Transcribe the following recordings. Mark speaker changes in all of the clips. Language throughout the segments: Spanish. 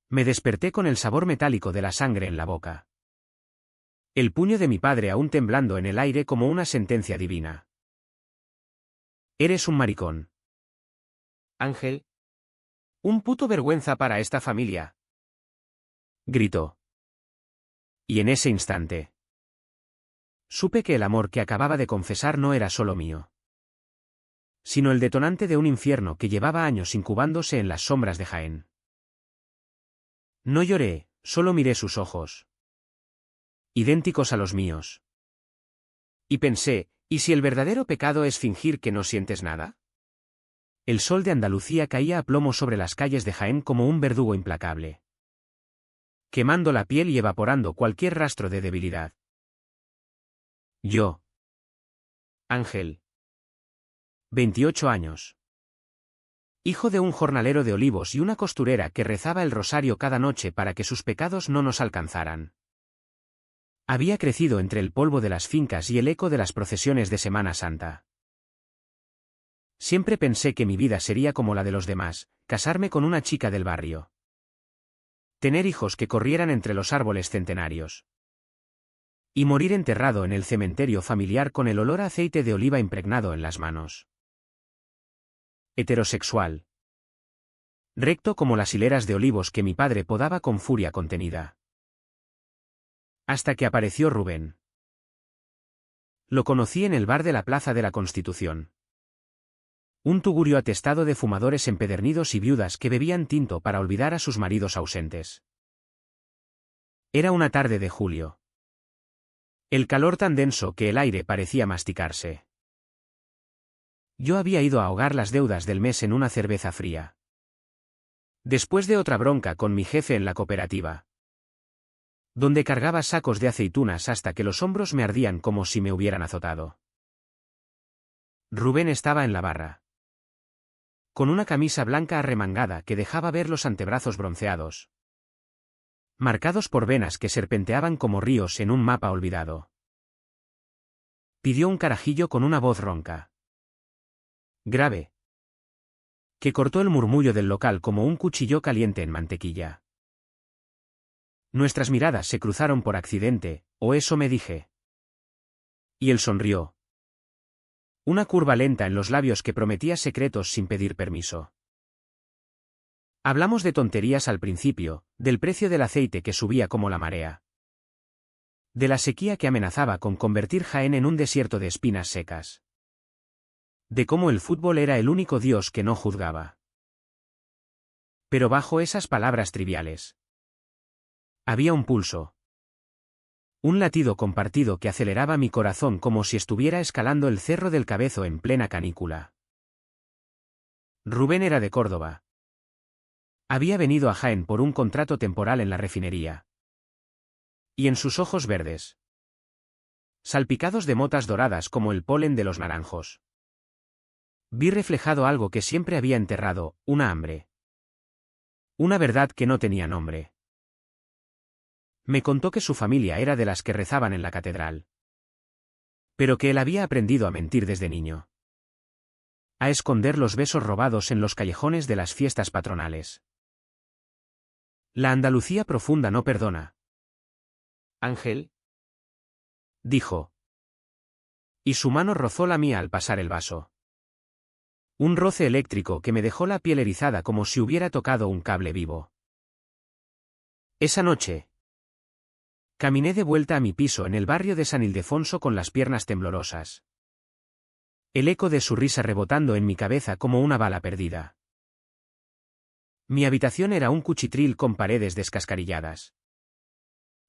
Speaker 1: Me desperté con el sabor metálico de la sangre en la boca. El puño de mi padre aún temblando en el aire como una sentencia divina. Eres un maricón.
Speaker 2: Ángel. Un puto vergüenza para esta familia.
Speaker 1: Gritó. Y en ese instante supe que el amor que acababa de confesar no era solo mío, sino el detonante de un infierno que llevaba años incubándose en las sombras de Jaén. No lloré, solo miré sus ojos, idénticos a los míos. Y pensé, ¿y si el verdadero pecado es fingir que no sientes nada? El sol de Andalucía caía a plomo sobre las calles de Jaén como un verdugo implacable, quemando la piel y evaporando cualquier rastro de debilidad. Yo. Ángel. 28 años. Hijo de un jornalero de olivos y una costurera que rezaba el rosario cada noche para que sus pecados no nos alcanzaran. Había crecido entre el polvo de las fincas y el eco de las procesiones de Semana Santa. Siempre pensé que mi vida sería como la de los demás, casarme con una chica del barrio, tener hijos que corrieran entre los árboles centenarios y morir enterrado en el cementerio familiar con el olor a aceite de oliva impregnado en las manos. Heterosexual. Recto como las hileras de olivos que mi padre podaba con furia contenida. Hasta que apareció Rubén. Lo conocí en el bar de la Plaza de la Constitución. Un tugurio atestado de fumadores empedernidos y viudas que bebían tinto para olvidar a sus maridos ausentes. Era una tarde de julio. El calor tan denso que el aire parecía masticarse. Yo había ido a ahogar las deudas del mes en una cerveza fría. Después de otra bronca con mi jefe en la cooperativa, donde cargaba sacos de aceitunas hasta que los hombros me ardían como si me hubieran azotado. Rubén estaba en la barra, con una camisa blanca arremangada que dejaba ver los antebrazos bronceados, marcados por venas que serpenteaban como ríos en un mapa olvidado. Pidió un carajillo con una voz ronca, grave, que cortó el murmullo del local como un cuchillo caliente en mantequilla. Nuestras miradas se cruzaron por accidente, o eso me dije. Y él sonrió. Una curva lenta en los labios que prometía secretos sin pedir permiso. Hablamos de tonterías al principio, del precio del aceite que subía como la marea, de la sequía que amenazaba con convertir Jaén en un desierto de espinas secas, de cómo el fútbol era el único dios que no juzgaba. Pero bajo esas palabras triviales había un pulso. Un latido compartido que aceleraba mi corazón como si estuviera escalando el Cerro del Cabezo en plena canícula. Rubén era de Córdoba. Había venido a Jaén por un contrato temporal en la refinería. Y en sus ojos verdes, salpicados de motas doradas como el polen de los naranjos, vi reflejado algo que siempre había enterrado, una hambre. Una verdad que no tenía nombre. Me contó que su familia era de las que rezaban en la catedral, pero que él había aprendido a mentir desde niño, a esconder los besos robados en los callejones de las fiestas patronales. La Andalucía profunda no perdona.
Speaker 2: Ángel.
Speaker 1: Dijo. Y su mano rozó la mía al pasar el vaso. Un roce eléctrico que me dejó la piel erizada como si hubiera tocado un cable vivo. Esa noche caminé de vuelta a mi piso en el barrio de San Ildefonso con las piernas temblorosas, el eco de su risa rebotando en mi cabeza como una bala perdida. Mi habitación era un cuchitril con paredes descascarilladas,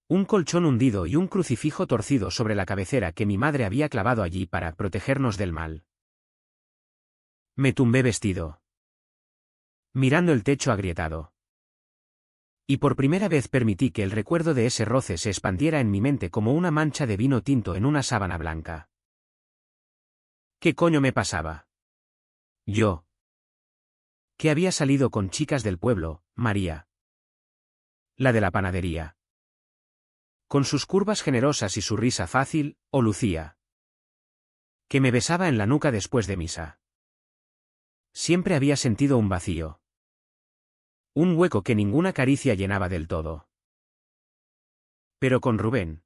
Speaker 1: un colchón hundido y un crucifijo torcido sobre la cabecera que mi madre había clavado allí para protegernos del mal. Me tumbé vestido, mirando el techo agrietado. Y por primera vez permití que el recuerdo de ese roce se expandiera en mi mente como una mancha de vino tinto en una sábana blanca. ¿Qué coño me pasaba? Yo, que había salido con chicas del pueblo, María, la de la panadería, con sus curvas generosas y su risa fácil, o Lucía, que me besaba en la nuca después de misa. Siempre había sentido un vacío. Un hueco que ninguna caricia llenaba del todo. Pero con Rubén.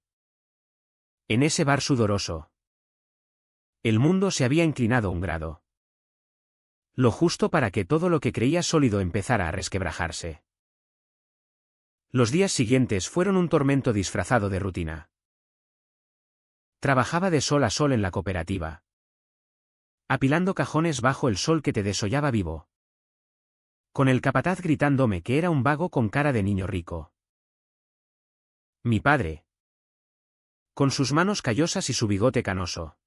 Speaker 1: En ese bar sudoroso. El mundo se había inclinado un grado. Lo justo para que todo lo que creía sólido empezara a resquebrajarse. Los días siguientes fueron un tormento disfrazado de rutina. Trabajaba de sol a sol en la cooperativa, apilando cajones bajo el sol que te desollaba vivo, con el capataz gritándome que era un vago con cara de niño rico. Mi padre, con sus manos callosas y su bigote canoso,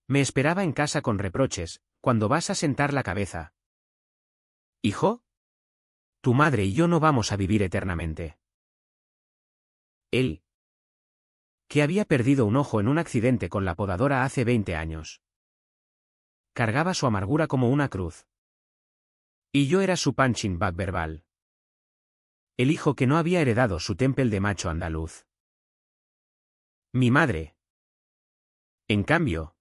Speaker 1: me esperaba en casa con reproches: ¿cuándo vas a sentar la cabeza? Hijo, tu madre y yo no vamos a vivir eternamente. Él, que había perdido un ojo en un accidente con la podadora hace 20 años, cargaba su amargura como una cruz. Y yo era su punching bag verbal. El hijo que no había heredado su temple de macho andaluz. Mi madre, en cambio,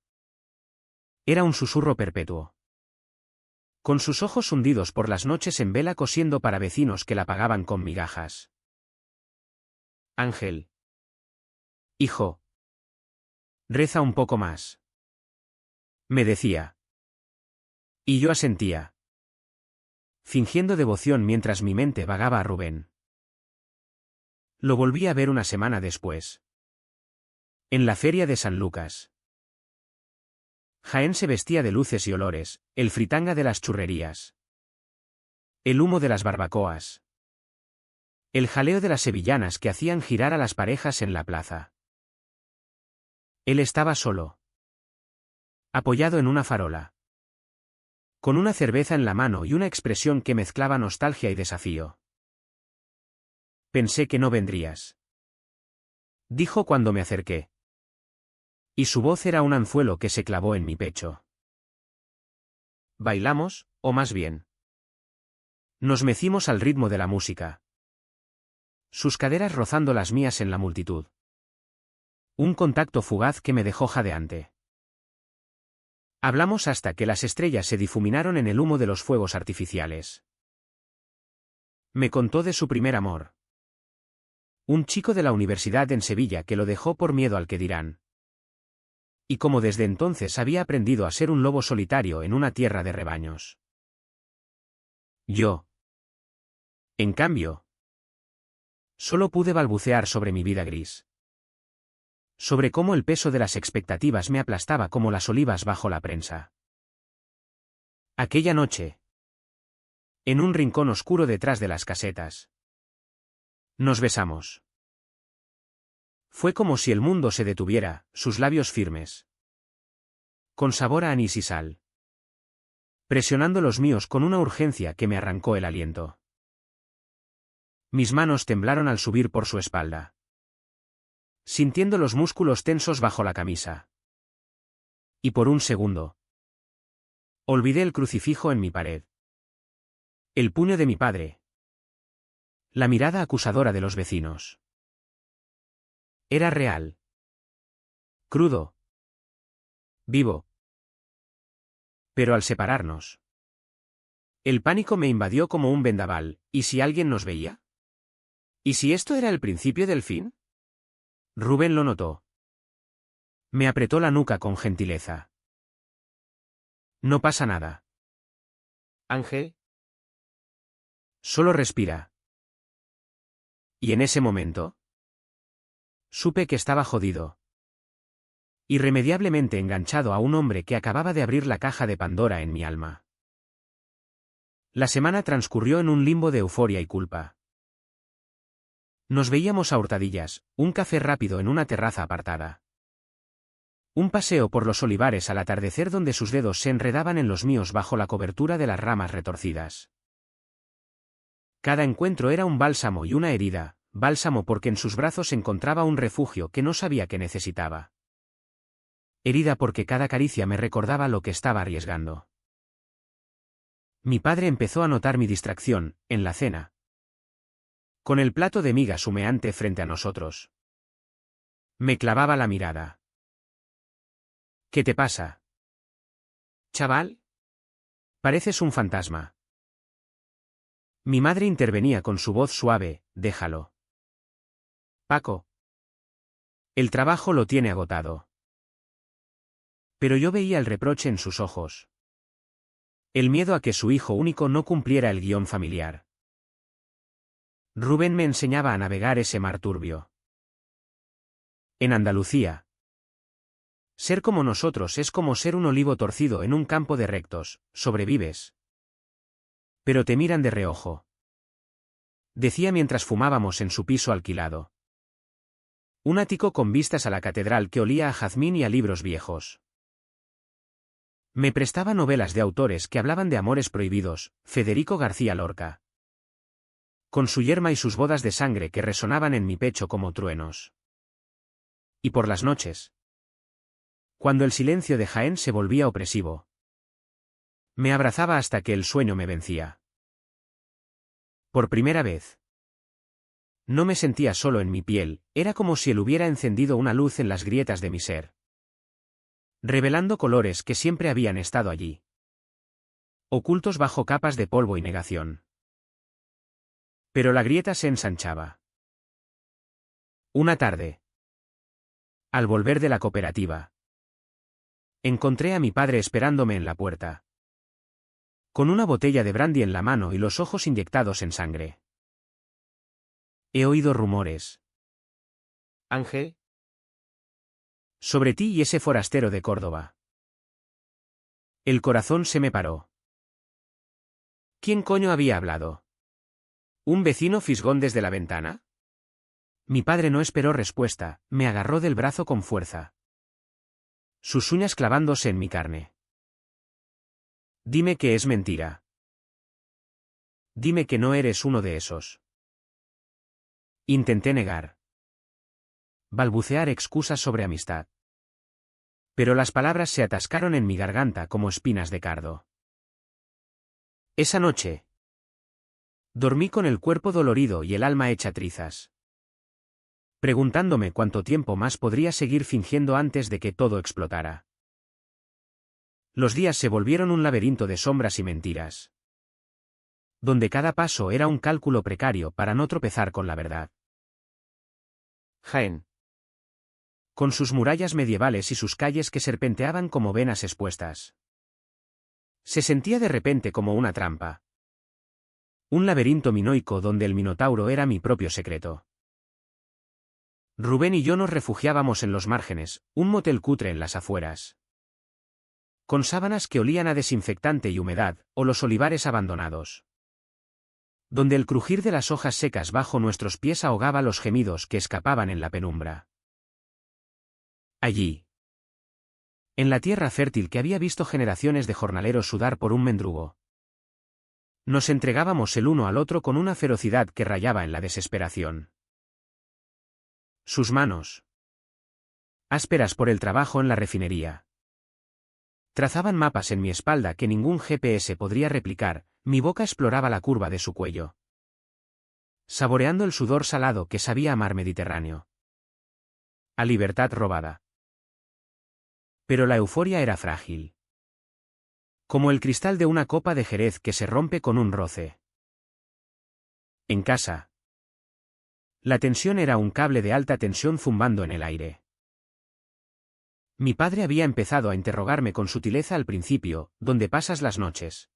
Speaker 1: era un susurro perpetuo. Con sus ojos hundidos por las noches en vela cosiendo para vecinos que la pagaban con migajas. Ángel. Hijo. Reza un poco más. Me decía. Y yo asentía, fingiendo devoción mientras mi mente vagaba a Rubén. Lo volví a ver una semana después. En la feria de San Lucas. Jaén se vestía de luces y olores, el fritanga de las churrerías, el humo de las barbacoas, el jaleo de las sevillanas que hacían girar a las parejas en la plaza. Él estaba solo, apoyado en una farola, con una cerveza en la mano y una expresión que mezclaba nostalgia y desafío. Pensé que no vendrías, dijo cuando me acerqué. Y su voz era un anzuelo que se clavó en mi pecho. Bailamos, o más bien, nos mecimos al ritmo de la música, sus caderas rozando las mías en la multitud. Un contacto fugaz que me dejó jadeante. Hablamos hasta que las estrellas se difuminaron en el humo de los fuegos artificiales. Me contó de su primer amor. Un chico de la universidad en Sevilla que lo dejó por miedo al que dirán. Y como desde entonces había aprendido a ser un lobo solitario en una tierra de rebaños. Yo, en cambio, solo pude balbucear sobre mi vida gris. Sobre cómo el peso de las expectativas me aplastaba como las olivas bajo la prensa. Aquella noche, en un rincón oscuro detrás de las casetas, nos besamos. Fue como si el mundo se detuviera, sus labios firmes, con sabor a anís y sal, presionando los míos con una urgencia que me arrancó el aliento. Mis manos temblaron al subir por su espalda, sintiendo los músculos tensos bajo la camisa. Y por un segundo, olvidé el crucifijo en mi pared, el puño de mi padre, la mirada acusadora de los vecinos. Era real, crudo, vivo. Pero al separarnos, el pánico me invadió como un vendaval. ¿Y si alguien nos veía? ¿Y si esto era el principio del fin? Rubén lo notó. Me apretó la nuca con gentileza. No pasa nada. Ángel. Solo respira. Y en ese momento, supe que estaba jodido. Irremediablemente enganchado a un hombre que acababa de abrir la caja de Pandora en mi alma. La semana transcurrió en un limbo de euforia y culpa. Nos veíamos a hurtadillas, un café rápido en una terraza apartada. Un paseo por los olivares al atardecer donde sus dedos se enredaban en los míos bajo la cobertura de las ramas retorcidas. Cada encuentro era un bálsamo y una herida, bálsamo porque en sus brazos encontraba un refugio que no sabía que necesitaba. Herida porque cada caricia me recordaba lo que estaba arriesgando. Mi padre empezó a notar mi distracción, en la cena, con el plato de migas humeante frente a nosotros. Me clavaba la mirada. ¿Qué te pasa, chaval? Pareces un fantasma. Mi madre intervenía con su voz suave: déjalo. Paco. El trabajo lo tiene agotado. Pero yo veía el reproche en sus ojos. El miedo a que su hijo único no cumpliera el guión familiar. Rubén me enseñaba a navegar ese mar turbio. En Andalucía. Ser como nosotros es como ser un olivo torcido en un campo de rectos: sobrevives, pero te miran de reojo. Decía mientras fumábamos en su piso alquilado. Un ático con vistas a la catedral que olía a jazmín y a libros viejos. Me prestaba novelas de autores que hablaban de amores prohibidos: Federico García Lorca. Con su yerma y sus bodas de sangre que resonaban en mi pecho como truenos. Y por las noches, cuando el silencio de Jaén se volvía opresivo, me abrazaba hasta que el sueño me vencía. Por primera vez, no me sentía solo en mi piel, era como si él hubiera encendido una luz en las grietas de mi ser, revelando colores que siempre habían estado allí, ocultos bajo capas de polvo y negación. Pero la grieta se ensanchaba. Una tarde, al volver de la cooperativa, encontré a mi padre esperándome en la puerta, con una botella de brandy en la mano y los ojos inyectados en sangre. He oído rumores,
Speaker 2: Ángel.
Speaker 1: sobre ti y ese forastero de Córdoba. El corazón se me paró. ¿Quién coño había hablado? ¿Un vecino fisgón desde la ventana? Mi padre no esperó respuesta, me agarró del brazo con fuerza, sus uñas clavándose en mi carne. Dime que es mentira. Dime que no eres uno de esos. Intenté negar. Balbucear excusas sobre amistad. Pero las palabras se atascaron en mi garganta como espinas de cardo. Esa noche, dormí con el cuerpo dolorido y el alma hecha trizas, preguntándome cuánto tiempo más podría seguir fingiendo antes de que todo explotara. Los días se volvieron un laberinto de sombras y mentiras, donde cada paso era un cálculo precario para no tropezar con la verdad.
Speaker 2: Jaén.
Speaker 1: Con sus murallas medievales y sus calles que serpenteaban como venas expuestas, se sentía de repente como una trampa. Un laberinto minoico donde el minotauro era mi propio secreto. Rubén y yo nos refugiábamos en los márgenes, un motel cutre en las afueras, con sábanas que olían a desinfectante y humedad, o los olivares abandonados, donde el crujir de las hojas secas bajo nuestros pies ahogaba los gemidos que escapaban en la penumbra. Allí, en la tierra fértil que había visto generaciones de jornaleros sudar por un mendrugo, nos entregábamos el uno al otro con una ferocidad que rayaba en la desesperación. Sus manos, ásperas por el trabajo en la refinería, trazaban mapas en mi espalda que ningún GPS podría replicar. Mi boca exploraba la curva de su cuello, saboreando el sudor salado que sabía a mar Mediterráneo, a libertad robada. Pero la euforia era frágil, como el cristal de una copa de Jerez que se rompe con un roce. En casa, la tensión era un cable de alta tensión zumbando en el aire. Mi padre había empezado a interrogarme con sutileza al principio: ¿dónde pasas las noches?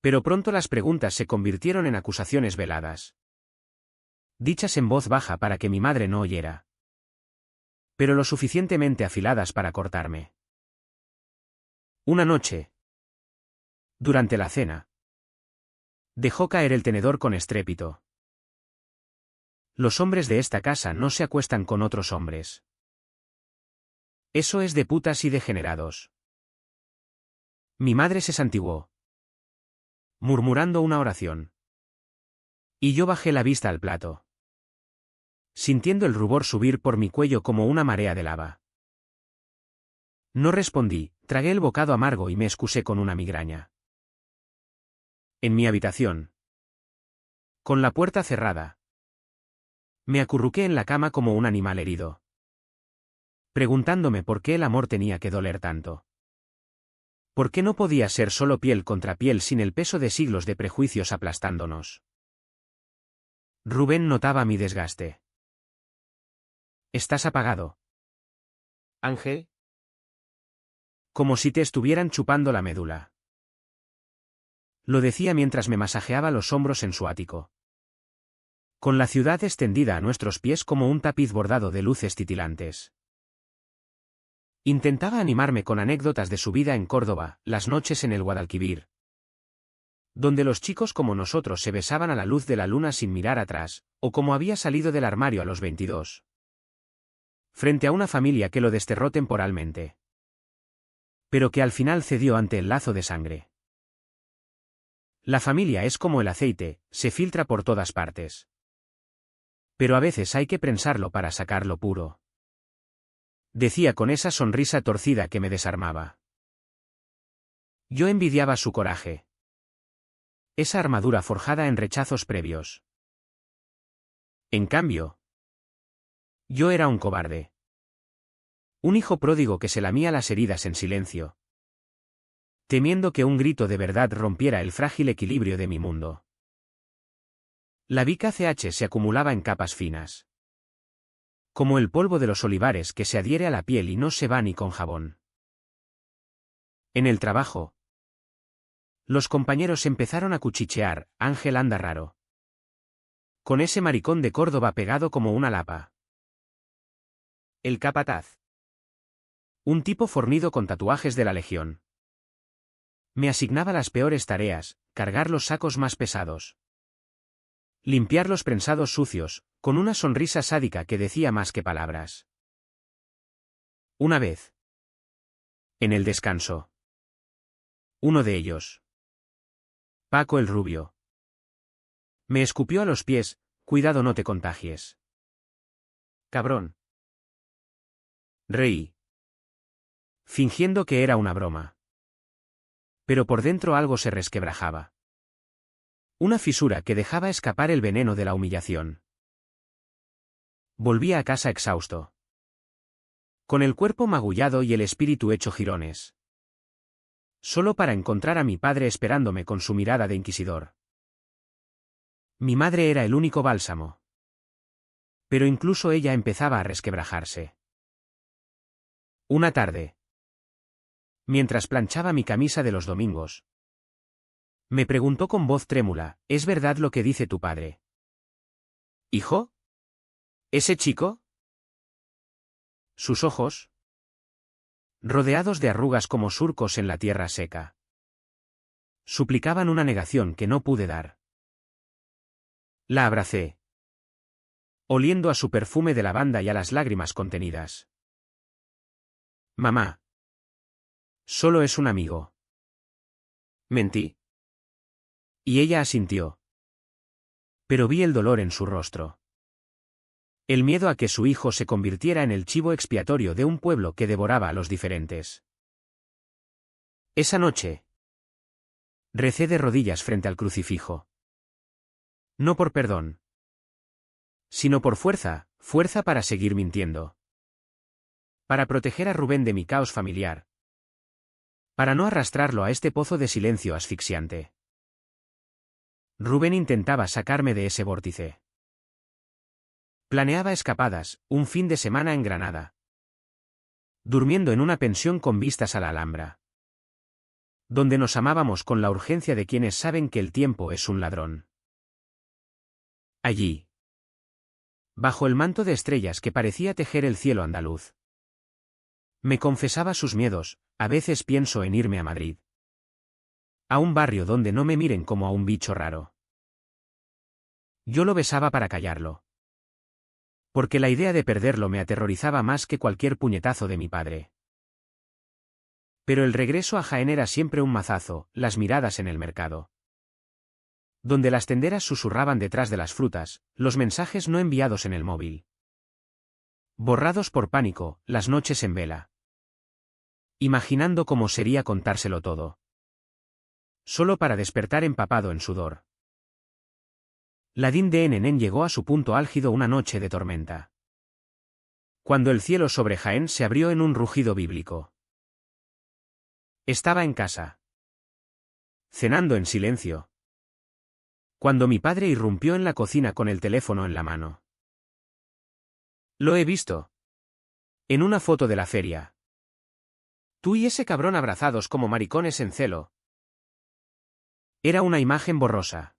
Speaker 1: Pero pronto las preguntas se convirtieron en acusaciones veladas, dichas en voz baja para que mi madre no oyera, pero lo suficientemente afiladas para cortarme. Una noche, durante la cena, dejó caer el tenedor con estrépito. Los hombres de esta casa no se acuestan con otros hombres. Eso es de putas y degenerados. Mi madre se santiguó, murmurando una oración. Y yo bajé la vista al plato, sintiendo el rubor subir por mi cuello como una marea de lava. No respondí, tragué el bocado amargo y me excusé con una migraña. En mi habitación, con la puerta cerrada, me acurruqué en la cama como un animal herido, preguntándome por qué el amor tenía que doler tanto. ¿Por qué no podía ser solo piel contra piel sin el peso de siglos de prejuicios aplastándonos? Rubén notaba mi desgaste. Estás apagado.
Speaker 2: Ángel.
Speaker 1: Como si te estuvieran chupando la médula. Lo decía mientras me masajeaba los hombros en su ático. Con la ciudad extendida a nuestros pies como un tapiz bordado de luces titilantes. Intentaba animarme con anécdotas de su vida en Córdoba, las noches en el Guadalquivir, donde los chicos como nosotros se besaban a la luz de la luna sin mirar atrás, o como había salido del armario a los 22. Frente a una familia que lo desterró temporalmente, pero que al final cedió ante el lazo de sangre. La familia es como el aceite, se filtra por todas partes. Pero a veces hay que prensarlo para sacarlo puro. Decía con esa sonrisa torcida que me desarmaba. Yo envidiaba su coraje. Esa armadura forjada en rechazos previos. En cambio, yo era un cobarde. Un hijo pródigo que se lamía las heridas en silencio, temiendo que un grito de verdad rompiera el frágil equilibrio de mi mundo. La vica CH se acumulaba en capas finas, como el polvo de los olivares que se adhiere a la piel y no se va ni con jabón. En el trabajo, los compañeros empezaron a cuchichear, Ángel anda raro. Con ese maricón de Córdoba pegado como una lapa. El capataz. Un tipo fornido con tatuajes de la Legión. Me asignaba las peores tareas, cargar los sacos más pesados, limpiar los prensados sucios, con una sonrisa sádica que decía más que palabras. Una vez, en el descanso, uno de ellos, Paco el Rubio, me escupió a los pies, cuidado no te contagies. Cabrón. Reí, fingiendo que era una broma. Pero por dentro algo se resquebrajaba. Una fisura que dejaba escapar el veneno de la humillación. Volvía a casa exhausto, con el cuerpo magullado y el espíritu hecho jirones. Solo para encontrar a mi padre esperándome con su mirada de inquisidor. Mi madre era el único bálsamo. Pero incluso ella empezaba a resquebrajarse. Una tarde, mientras planchaba mi camisa de los domingos, me preguntó con voz trémula, ¿es verdad lo que dice tu padre? ¿Hijo? ¿Ese chico? Sus ojos, rodeados de arrugas como surcos en la tierra seca, suplicaban una negación que no pude dar. La abracé, oliendo a su perfume de lavanda y a las lágrimas contenidas. Mamá. Solo es un amigo. Mentí. Y ella asintió. Pero vi el dolor en su rostro. El miedo a que su hijo se convirtiera en el chivo expiatorio de un pueblo que devoraba a los diferentes. Esa noche, recé de rodillas frente al crucifijo. No por perdón, sino por fuerza, fuerza para seguir mintiendo. Para proteger a Rubén de mi caos familiar. Para no arrastrarlo a este pozo de silencio asfixiante. Rubén intentaba sacarme de ese vórtice. Planeaba escapadas, un fin de semana en Granada. Durmiendo en una pensión con vistas a la Alhambra. Donde nos amábamos con la urgencia de quienes saben que el tiempo es un ladrón. Allí, bajo el manto de estrellas que parecía tejer el cielo andaluz, me confesaba sus miedos, a veces pienso en irme a Madrid. A un barrio donde no me miren como a un bicho raro. Yo lo besaba para callarlo. Porque la idea de perderlo me aterrorizaba más que cualquier puñetazo de mi padre. Pero el regreso a Jaén era siempre un mazazo, las miradas en el mercado. Donde las tenderas susurraban detrás de las frutas, los mensajes no enviados en el móvil. Borrados por pánico, las noches en vela. Imaginando cómo sería contárselo todo. Solo para despertar empapado en sudor. La din de Nenén llegó a su punto álgido una noche de tormenta. Cuando el cielo sobre Jaén se abrió en un rugido bíblico. Estaba en casa, cenando en silencio, cuando mi padre irrumpió en la cocina con el teléfono en la mano. Lo he visto. En una foto de la feria. Tú y ese cabrón abrazados como maricones en celo. Era una imagen borrosa,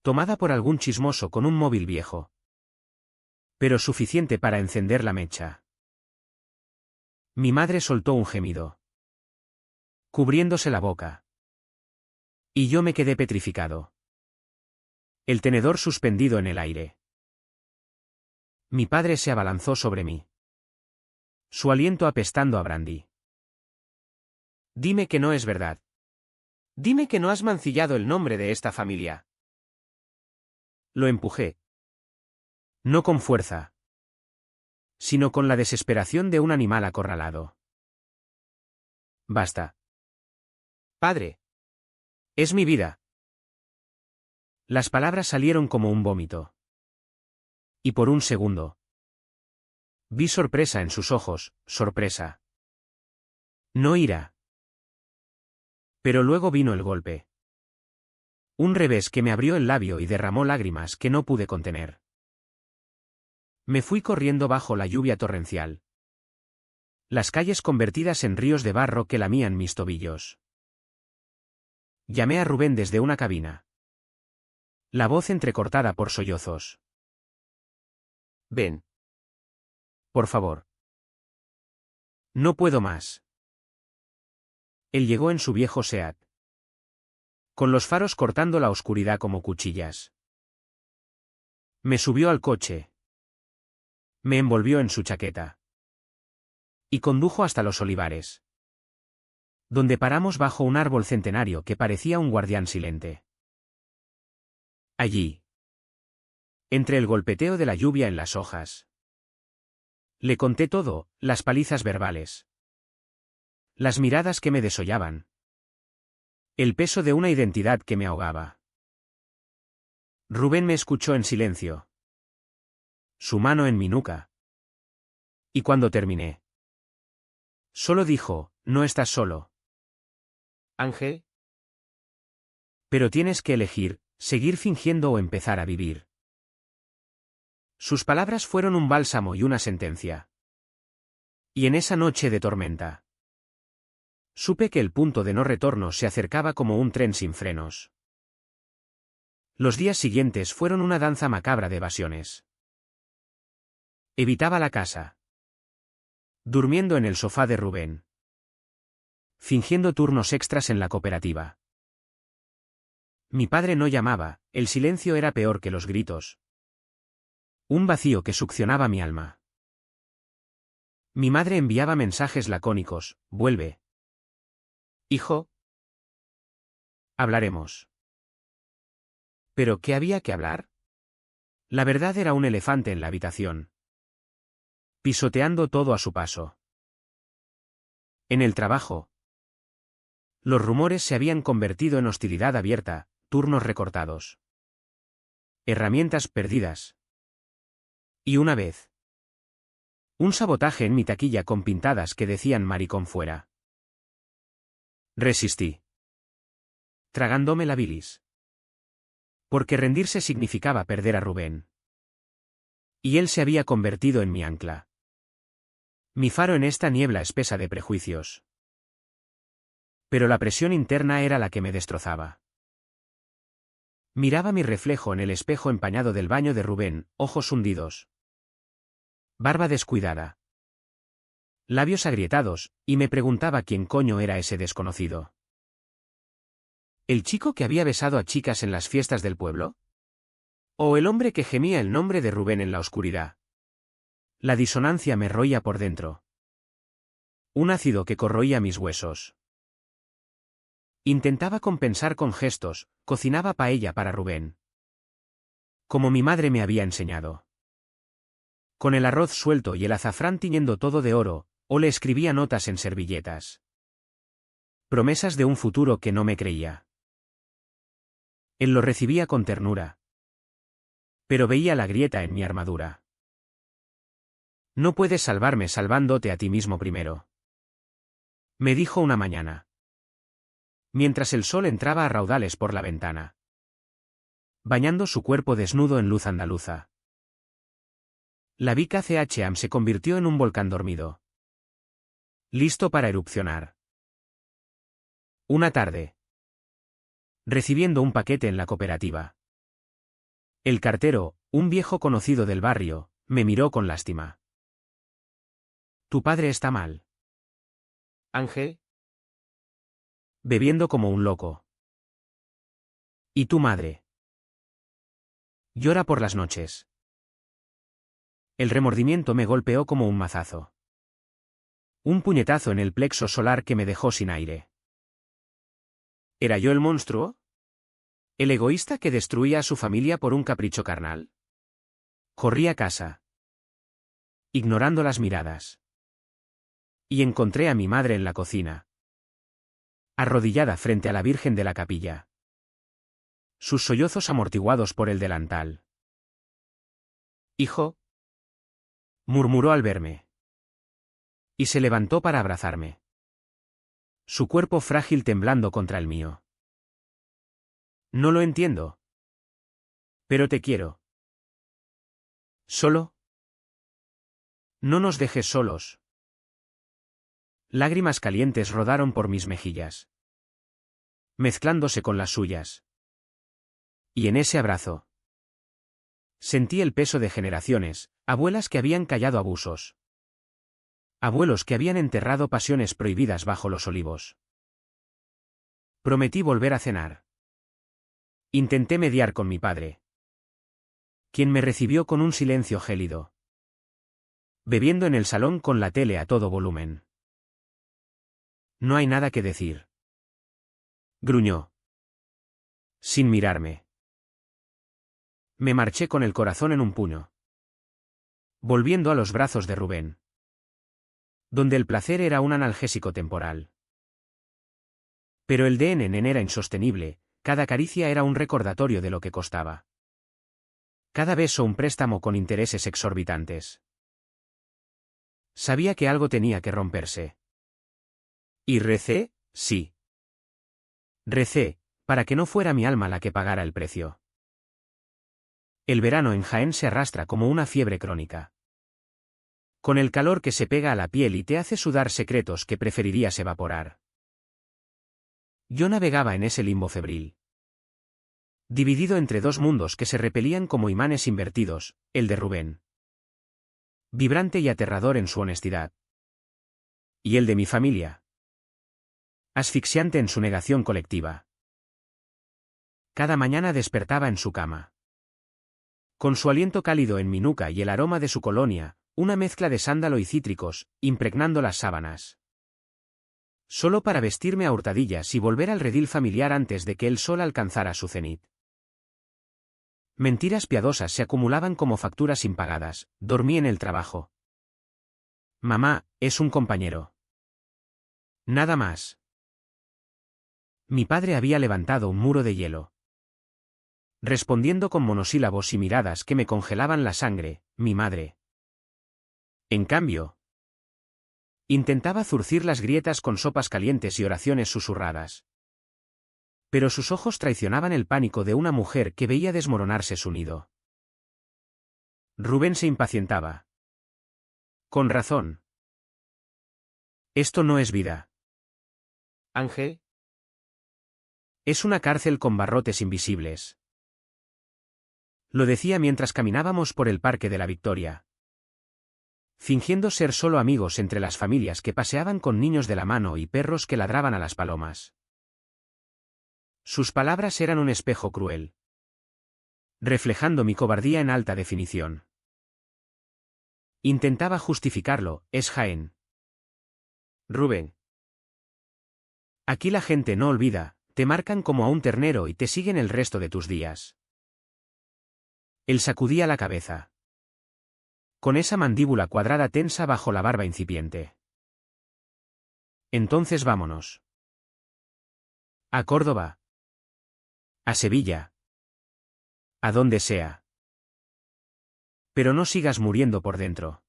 Speaker 1: tomada por algún chismoso con un móvil viejo, pero suficiente para encender la mecha. Mi madre soltó un gemido, cubriéndose la boca. Y yo me quedé petrificado. El tenedor suspendido en el aire. Mi padre se abalanzó sobre mí, su aliento apestando a brandy. Dime que no es verdad. Dime que no has mancillado el nombre de esta familia. Lo empujé. No con fuerza, sino con la desesperación de un animal acorralado. Basta. Padre. Es mi vida. Las palabras salieron como un vómito. Y por un segundo vi sorpresa en sus ojos, sorpresa. No ira. Pero luego vino el golpe. Un revés que me abrió el labio y derramó lágrimas que no pude contener. Me fui corriendo bajo la lluvia torrencial. Las calles convertidas en ríos de barro que lamían mis tobillos. Llamé a Rubén desde una cabina. La voz entrecortada por sollozos. Ven. Por favor. No puedo más. Él llegó en su viejo Seat, con los faros cortando la oscuridad como cuchillas. Me subió al coche. Me envolvió en su chaqueta. Y condujo hasta los olivares, donde paramos bajo un árbol centenario que parecía un guardián silente. Allí, entre el golpeteo de la lluvia en las hojas, le conté todo, las palizas verbales, las miradas que me desollaban, el peso de una identidad que me ahogaba. Rubén me escuchó en silencio, su mano en mi nuca. Y cuando terminé, solo dijo, no estás solo,
Speaker 2: Ángel.
Speaker 1: pero tienes que elegir, seguir fingiendo o empezar a vivir. Sus palabras fueron un bálsamo y una sentencia. Y en esa noche de tormenta, supe que el punto de no retorno se acercaba como un tren sin frenos. Los días siguientes fueron una danza macabra de evasiones. Evitaba la casa, durmiendo en el sofá de Rubén, fingiendo turnos extras en la cooperativa. Mi padre no llamaba, el silencio era peor que los gritos. Un vacío que succionaba mi alma. Mi madre enviaba mensajes lacónicos, vuelve. Hijo. Hablaremos. ¿Pero qué había que hablar? La verdad era un elefante en la habitación, pisoteando todo a su paso. En el trabajo, los rumores se habían convertido en hostilidad abierta, turnos recortados, herramientas perdidas. Y una vez, un sabotaje en mi taquilla con pintadas que decían maricón fuera. Resistí, tragándome la bilis. Porque rendirse significaba perder a Rubén. Y él se había convertido en mi ancla. Mi faro en esta niebla espesa de prejuicios. Pero la presión interna era la que me destrozaba. Miraba mi reflejo en el espejo empañado del baño de Rubén, ojos hundidos, barba descuidada, labios agrietados, y me preguntaba quién coño era ese desconocido. ¿El chico que había besado a chicas en las fiestas del pueblo? ¿O el hombre que gemía el nombre de Rubén en la oscuridad? La disonancia me roía por dentro. Un ácido que corroía mis huesos. Intentaba compensar con gestos, cocinaba paella para Rubén, como mi madre me había enseñado, con el arroz suelto y el azafrán tiñendo todo de oro, o le escribía notas en servilletas. Promesas de un futuro que no me creía. Él lo recibía con ternura, pero veía la grieta en mi armadura. No puedes salvarme salvándote a ti mismo primero. me dijo una mañana, mientras el sol entraba a raudales por la ventana, bañando su cuerpo desnudo en luz andaluza. La Vica CHAM se convirtió en un volcán dormido, listo para erupcionar. Una tarde, recibiendo un paquete en la cooperativa, el cartero, un viejo conocido del barrio, me miró con lástima. Tu padre está mal.
Speaker 2: Ángel.
Speaker 1: Bebiendo como un loco. ¿Y tu madre? Llora por las noches. El remordimiento me golpeó como un mazazo. Un puñetazo en el plexo solar que me dejó sin aire. ¿Era yo el monstruo? ¿El egoísta que destruía a su familia por un capricho carnal? Corrí a casa, ignorando las miradas. Y encontré a mi madre en la cocina, arrodillada frente a la Virgen de la Capilla. Sus sollozos amortiguados por el delantal. Hijo, murmuró al verme. Y se levantó para abrazarme. Su cuerpo frágil temblando contra el mío. No lo entiendo. Pero te quiero. ¿Solo? No nos dejes solos. Lágrimas calientes rodaron por mis mejillas, mezclándose con las suyas. Y en ese abrazo sentí el peso de generaciones, abuelas que habían callado abusos. Abuelos que habían enterrado pasiones prohibidas bajo los olivos. Prometí volver a cenar. Intenté mediar con mi padre, quien me recibió con un silencio gélido, bebiendo en el salón con la tele a todo volumen. No hay nada que decir. Gruñó, sin mirarme. Me marché con el corazón en un puño, volviendo a los brazos de Rubén, donde el placer era un analgésico temporal. Pero el de Nenen era insostenible, cada caricia era un recordatorio de lo que costaba. Cada beso un préstamo con intereses exorbitantes. Sabía que algo tenía que romperse. ¿Y recé? Sí. Recé, para que no fuera mi alma la que pagara el precio. El verano en Jaén se arrastra como una fiebre crónica, con el calor que se pega a la piel y te hace sudar secretos que preferirías evaporar. Yo navegaba en ese limbo febril, dividido entre dos mundos que se repelían como imanes invertidos, el de Rubén, vibrante y aterrador en su honestidad, y el de mi familia, asfixiante en su negación colectiva. Cada mañana despertaba en su cama, con su aliento cálido en mi nuca y el aroma de su colonia, una mezcla de sándalo y cítricos, impregnando las sábanas. Solo para vestirme a hurtadillas y volver al redil familiar antes de que el sol alcanzara su cenit. Mentiras piadosas se acumulaban como facturas impagadas. Dormí en el trabajo. Mamá, es un compañero. Nada más. Mi padre había levantado un muro de hielo, respondiendo con monosílabos y miradas que me congelaban la sangre. Mi madre, en cambio, intentaba zurcir las grietas con sopas calientes y oraciones susurradas. Pero sus ojos traicionaban el pánico de una mujer que veía desmoronarse su nido. Rubén se impacientaba. Con razón. Esto no es vida.
Speaker 2: Ángel.
Speaker 1: Es una cárcel con barrotes invisibles. Lo decía mientras caminábamos por el Parque de la Victoria, fingiendo ser solo amigos entre las familias que paseaban con niños de la mano y perros que ladraban a las palomas. Sus palabras eran un espejo cruel, reflejando mi cobardía en alta definición. Intentaba justificarlo, es Jaén.
Speaker 2: Rubén.
Speaker 1: Aquí la gente no olvida, te marcan como a un ternero y te siguen el resto de tus días. Él sacudía la cabeza, con esa mandíbula cuadrada tensa bajo la barba incipiente. Entonces vámonos. A Córdoba. A Sevilla. A donde sea. Pero no sigas muriendo por dentro.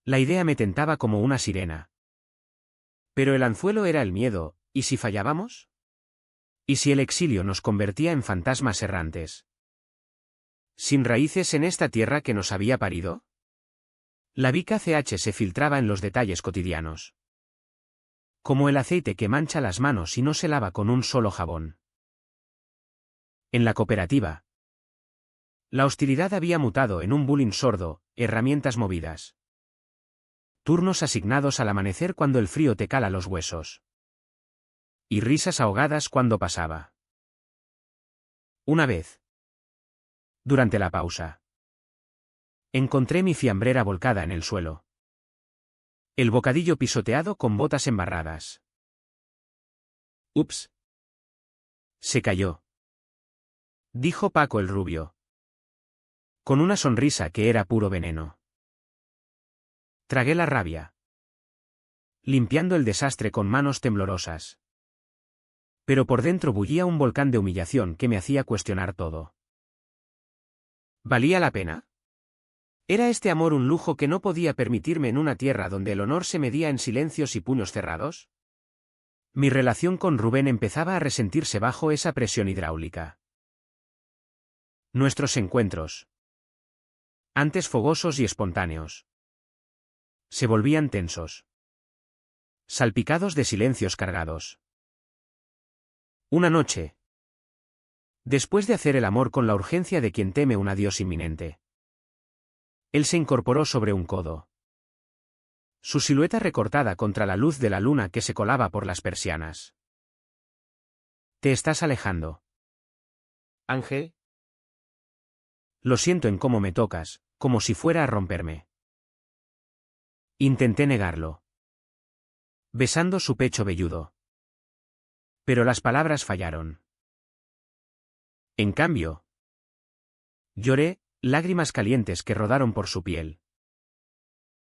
Speaker 1: La idea me tentaba como una sirena, Pero el anzuelo era el miedo, ¿y si fallábamos? ¿Y si el exilio nos convertía en fantasmas errantes? ¿Sin raíces en esta tierra que nos había parido? La Vica CH se filtraba en los detalles cotidianos. Como el aceite que mancha las manos y no se lava con un solo jabón. En la cooperativa. La hostilidad había mutado en un bullying sordo, herramientas movidas. Turnos asignados al amanecer cuando el frío te cala los huesos. Y risas ahogadas cuando pasaba. Una vez. Durante la pausa. Encontré mi fiambrera volcada en el suelo. El bocadillo pisoteado con botas embarradas. Ups. Se cayó. Dijo Paco el rubio. Con una sonrisa que era puro veneno. Tragué la rabia. Limpiando el desastre con manos temblorosas. Pero por dentro bullía un volcán de humillación que me hacía cuestionar todo. ¿Valía la pena? ¿Era este amor un lujo que no podía permitirme en una tierra donde el honor se medía en silencios y puños cerrados? Mi relación con Rubén empezaba a resentirse bajo esa presión hidráulica. Nuestros encuentros, antes fogosos y espontáneos, se volvían tensos, salpicados de silencios cargados. Una noche, después de hacer el amor con la urgencia de quien teme un adiós inminente, él se incorporó sobre un codo. Su silueta recortada contra la luz de la luna que se colaba por las persianas. Te estás alejando.
Speaker 2: Ángel.
Speaker 1: Lo siento en cómo me tocas, como si fuera a romperme. Intenté negarlo. Besando su pecho velludo. Pero las palabras fallaron. En cambio, lloré, lágrimas calientes que rodaron por su piel.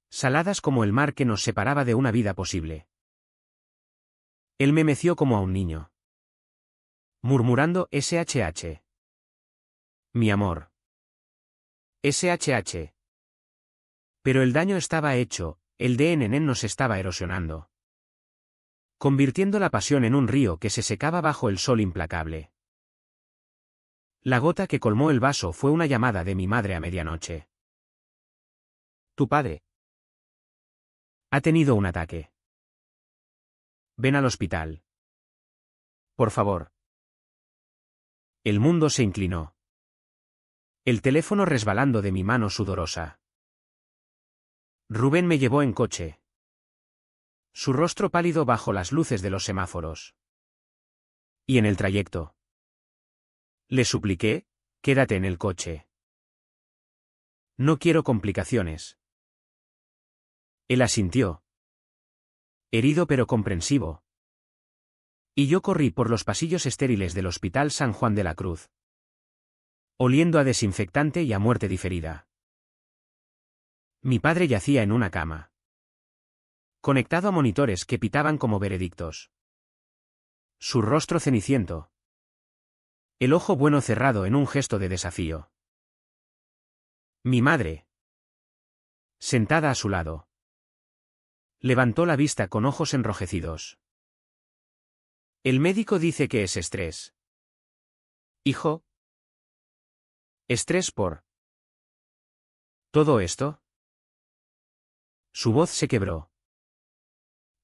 Speaker 1: Saladas como el mar que nos separaba de una vida posible. Él me meció como a un niño. Murmurando SHH. Mi amor. SHH. Pero el daño estaba hecho, el DNN nos estaba erosionando. Convirtiendo la pasión en un río que se secaba bajo el sol implacable. La gota que colmó el vaso fue una llamada de mi madre a medianoche. Tu padre ha tenido un ataque. Ven al hospital. Por favor. El mundo se inclinó. El teléfono resbalando de mi mano sudorosa. Rubén me llevó en coche. Su rostro pálido bajo las luces de los semáforos. Y en el trayecto. Le supliqué, quédate en el coche. No quiero complicaciones. Él asintió. Herido pero comprensivo. Y yo corrí por los pasillos estériles del Hospital San Juan de la Cruz. Oliendo a desinfectante y a muerte diferida. Mi padre yacía en una cama. Conectado a monitores que pitaban como veredictos. Su rostro ceniciento. El ojo bueno cerrado en un gesto de desafío. Mi madre. Sentada a su lado. Levantó la vista con ojos enrojecidos. El médico dice que es estrés. Hijo. ¿Estrés por todo esto? Su voz se quebró.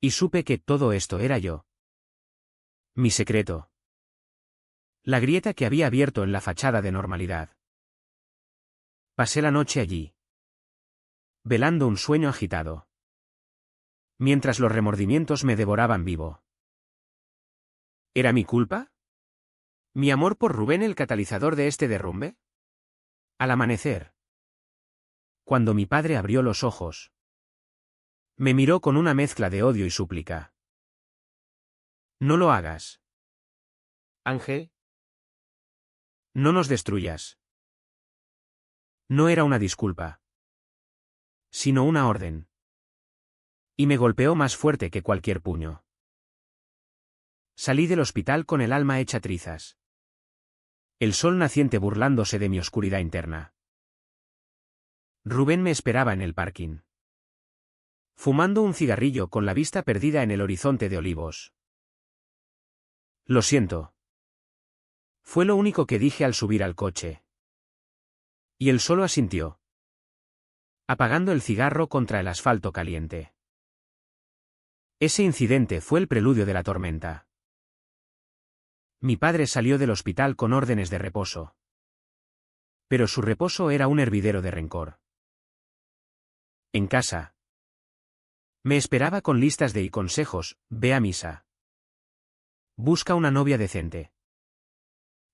Speaker 1: Y supe que todo esto era yo. Mi secreto. La grieta que había abierto en la fachada de normalidad. Pasé la noche allí. Velando un sueño agitado. Mientras los remordimientos me devoraban vivo. ¿Era mi culpa? ¿Mi amor por Rubén el catalizador de este derrumbe? Al amanecer. Cuando mi padre abrió los ojos. Me miró con una mezcla de odio y súplica. No lo hagas.
Speaker 2: Ángel.
Speaker 1: No nos destruyas. No era una disculpa. Sino una orden. Y me golpeó más fuerte que cualquier puño. Salí del hospital con el alma hecha trizas. El sol naciente burlándose de mi oscuridad interna. Rubén me esperaba en el parking. fumando un cigarrillo con la vista perdida en el horizonte de olivos. Lo siento. Fue lo único que dije al subir al coche. Y él solo asintió, apagando el cigarro contra el asfalto caliente. Ese incidente fue el preludio de la tormenta. Mi padre salió del hospital con órdenes de reposo. Pero su reposo era un hervidero de rencor. En casa. Me esperaba con listas y consejos: ve a misa. Busca una novia decente.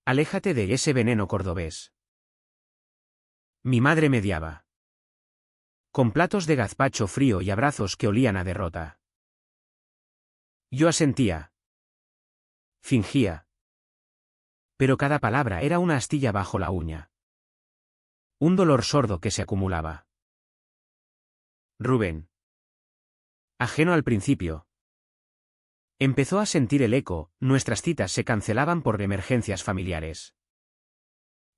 Speaker 1: Aléjate de ese veneno cordobés. Mi madre mediaba. Con platos de gazpacho frío y abrazos que olían a derrota. Yo asentía. Fingía. Pero cada palabra era una astilla bajo la uña. Un dolor sordo que se acumulaba. Rubén. Ajeno al principio. Empezó a sentir el eco: nuestras citas se cancelaban por emergencias familiares.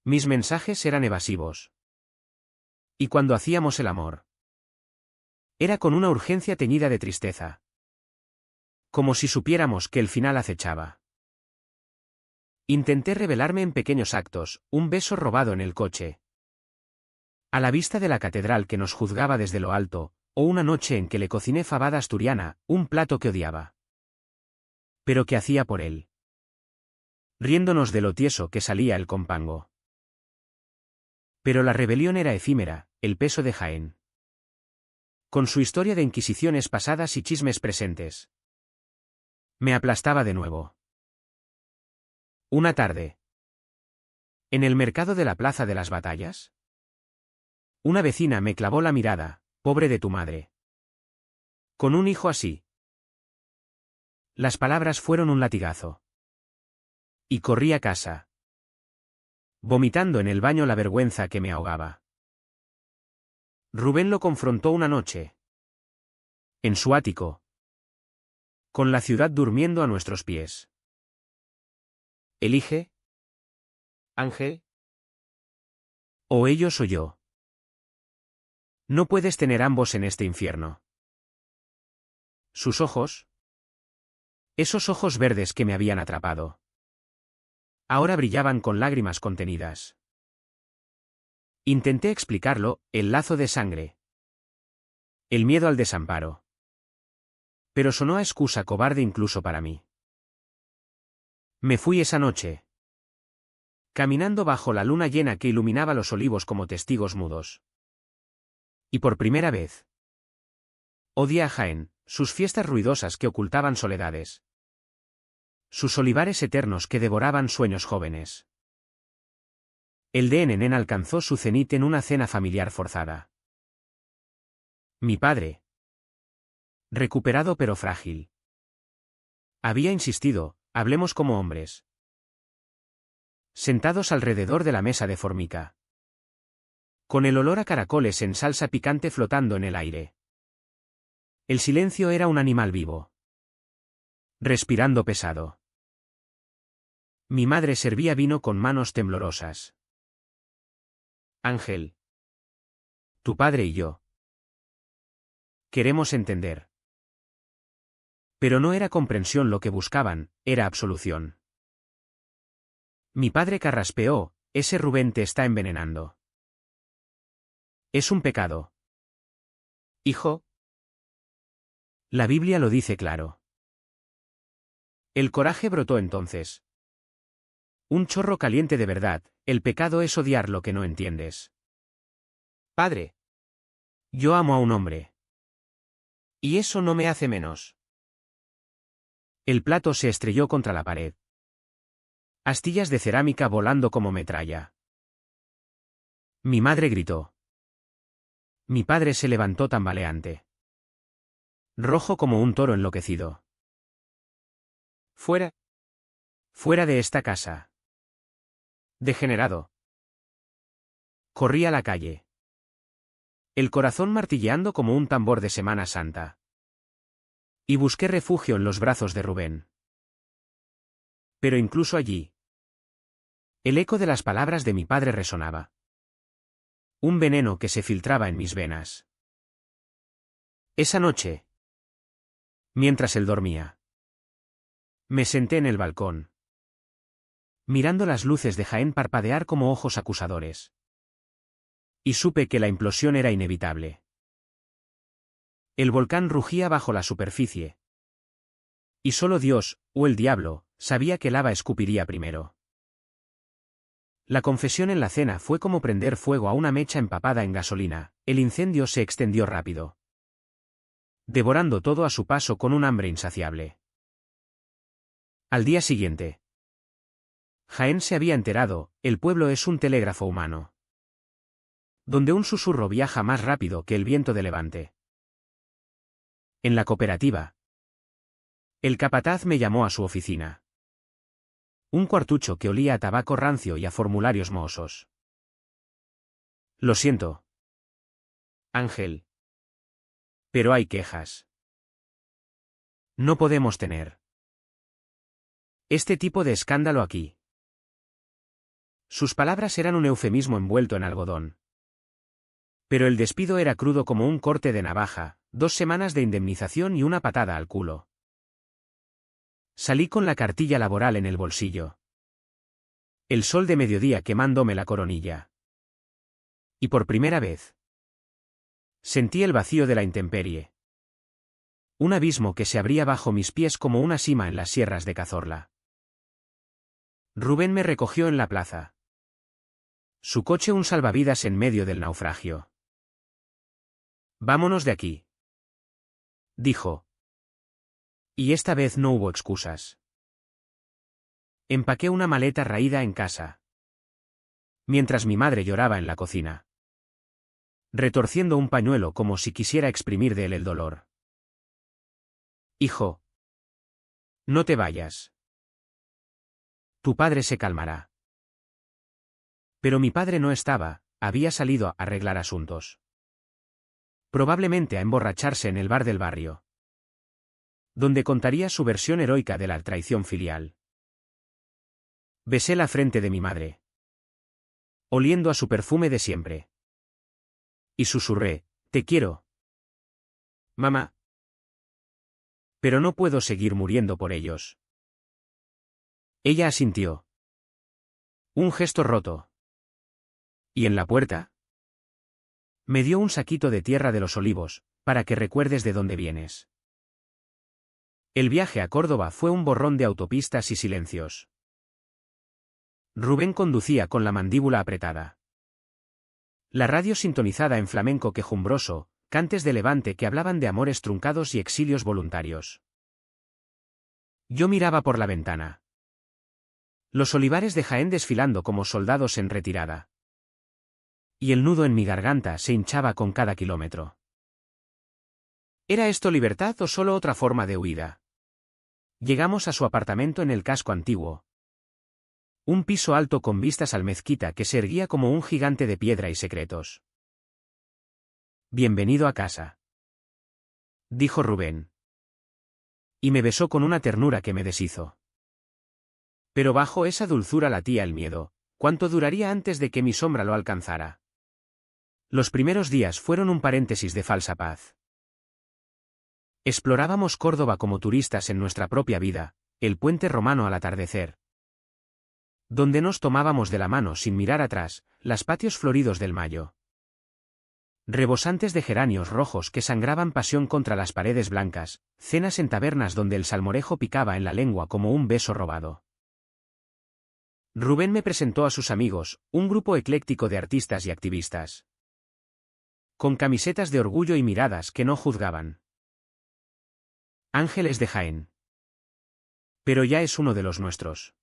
Speaker 1: Mis mensajes eran evasivos. Y cuando hacíamos el amor, era con una urgencia teñida de tristeza. Como si supiéramos que el final acechaba. Intenté revelarme en pequeños actos: un beso robado en el coche, a la vista de la catedral que nos juzgaba desde lo alto, o una noche en que le cociné fabada asturiana, un plato que odiaba. Pero que hacía por él. Riéndonos de lo tieso que salía el compango. Pero la rebelión era efímera: el peso de Jaén, con su historia de inquisiciones pasadas y chismes presentes, me aplastaba de nuevo. Una tarde. En el mercado de la Plaza de las Batallas. Una vecina me clavó la mirada: pobre de tu madre. Con un hijo así. Las palabras fueron un latigazo. Y corrí a casa, vomitando en el baño la vergüenza que me ahogaba. Rubén lo confrontó una noche. En su ático. Con la ciudad durmiendo a nuestros pies. Elige, Ángel. O ellos o yo. No puedes tener ambos en este infierno. Sus ojos. Esos ojos verdes que me habían atrapado. Ahora brillaban con lágrimas contenidas. Intenté explicarlo: el lazo de sangre. El miedo al desamparo. Pero sonó a excusa cobarde incluso para mí. Me fui esa noche, caminando bajo la luna llena que iluminaba los olivos como testigos mudos. Y por primera vez, odié a Jaén: sus fiestas ruidosas que ocultaban soledades. Sus olivares eternos que devoraban sueños jóvenes. El DNN alcanzó su cenit en una cena familiar forzada. Mi padre, recuperado pero frágil, había insistido: hablemos como hombres. Sentados alrededor de la mesa de formica, con el olor a caracoles en salsa picante flotando en el aire. El silencio era un animal vivo, respirando pesado. Mi madre servía vino con manos temblorosas. Ángel. Tu padre y yo queremos entender. Pero no era comprensión lo que buscaban, era absolución. Mi padre carraspeó: ese Rubén te está envenenando. Es un pecado. Hijo. La Biblia lo dice claro. El coraje brotó entonces. Un chorro caliente de verdad: el pecado es odiar lo que no entiendes. Padre. Yo amo a un hombre. Y eso no me hace menos. El plato se estrelló contra la pared. Astillas de cerámica volando como metralla. Mi madre gritó. Mi padre se levantó tambaleante, rojo como un toro enloquecido. Fuera. Fuera de esta casa. Degenerado. Corrí a la calle, el corazón martilleando como un tambor de Semana Santa. Y busqué refugio en los brazos de Rubén. Pero incluso allí, el eco de las palabras de mi padre resonaba. Un veneno que se filtraba en mis venas. Esa noche, mientras él dormía, me senté en el balcón, mirando las luces de Jaén parpadear como ojos acusadores. Y supe que la implosión era inevitable. El volcán rugía bajo la superficie. Y solo Dios, o el diablo, sabía que lava escupiría primero. La confesión en la cena fue como prender fuego a una mecha empapada en gasolina. El incendio se extendió rápido, devorando todo a su paso con un hambre insaciable. Al día siguiente, Jaén se había enterado, el pueblo es un telégrafo humano, donde un susurro viaja más rápido que el viento de levante. En la cooperativa, el capataz me llamó a su oficina. Un cuartucho que olía a tabaco rancio y a formularios mohosos. Lo siento, Ángel, pero hay quejas. No podemos tener este tipo de escándalo aquí. Sus palabras eran un eufemismo envuelto en algodón. Pero el despido era crudo como un corte de navaja, 2 semanas de indemnización y una patada al culo. Salí con la cartilla laboral en el bolsillo. El sol de mediodía quemándome la coronilla. Y por primera vez, sentí el vacío de la intemperie. Un abismo que se abría bajo mis pies como una sima en las sierras de Cazorla. Rubén me recogió en la plaza. Su coche un salvavidas en medio del naufragio. Vámonos de aquí, dijo. Y esta vez no hubo excusas. Empaqué una maleta raída en casa, mientras mi madre lloraba en la cocina, retorciendo un pañuelo como si quisiera exprimir de él el dolor. Hijo, no te vayas. Tu padre se calmará. Pero mi padre no estaba, había salido a arreglar asuntos. Probablemente a emborracharse en el bar del barrio, donde contaría su versión heroica de la traición filial. Besé la frente de mi madre, oliendo a su perfume de siempre. Y susurré, te quiero, mamá. Pero no puedo seguir muriendo por ellos. Ella asintió. Un gesto roto. ¿Y en la puerta? Me dio un saquito de tierra de los olivos, para que recuerdes de dónde vienes. El viaje a Córdoba fue un borrón de autopistas y silencios. Rubén conducía con la mandíbula apretada. La radio sintonizada en flamenco quejumbroso, cantes de levante que hablaban de amores truncados y exilios voluntarios. Yo miraba por la ventana. Los olivares de Jaén desfilando como soldados en retirada. Y el nudo en mi garganta se hinchaba con cada kilómetro. ¿Era esto libertad o solo otra forma de huida? Llegamos a su apartamento en el casco antiguo. Un piso alto con vistas al mezquita que se erguía como un gigante de piedra y secretos. Bienvenido a casa, dijo Rubén. Y me besó con una ternura que me deshizo. Pero bajo esa dulzura latía el miedo. ¿Cuánto duraría antes de que mi sombra lo alcanzara? Los primeros días fueron un paréntesis de falsa paz. Explorábamos Córdoba como turistas en nuestra propia vida, el puente romano al atardecer, donde nos tomábamos de la mano sin mirar atrás, los patios floridos del Mayo, rebosantes de geranios rojos que sangraban pasión contra las paredes blancas, cenas en tabernas donde el salmorejo picaba en la lengua como un beso robado. Rubén me presentó a sus amigos, un grupo ecléctico de artistas y activistas, con camisetas de orgullo y miradas que no juzgaban. Ángeles de Jaén. Pero ya es uno de los nuestros,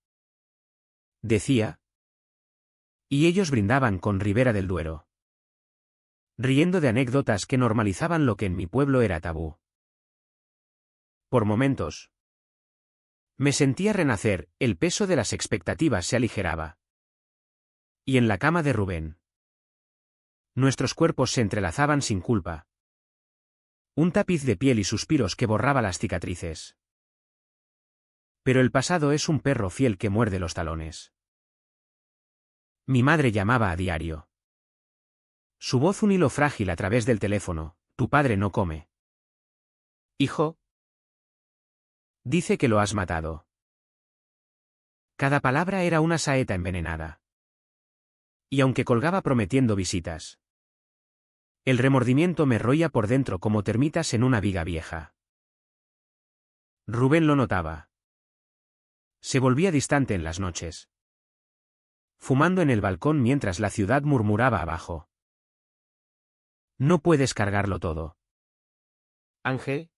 Speaker 1: decía. Y ellos brindaban con Ribera del Duero, riendo de anécdotas que normalizaban lo que en mi pueblo era tabú. Por momentos, me sentía renacer, el peso de las expectativas se aligeraba. Y en la cama de Rubén, nuestros cuerpos se entrelazaban sin culpa. Un tapiz de piel y suspiros que borraba las cicatrices. Pero el pasado es un perro fiel que muerde los talones. Mi madre llamaba a diario. Su voz un hilo frágil a través del teléfono, tu padre no come.
Speaker 2: Hijo,
Speaker 1: dice que lo has matado. Cada palabra era una saeta envenenada. Y aunque colgaba prometiendo visitas, el remordimiento me roía por dentro como termitas en una viga vieja. Rubén lo notaba. Se volvía distante en las noches, fumando en el balcón mientras la ciudad murmuraba abajo. No puedes cargarlo todo.
Speaker 2: Ángel.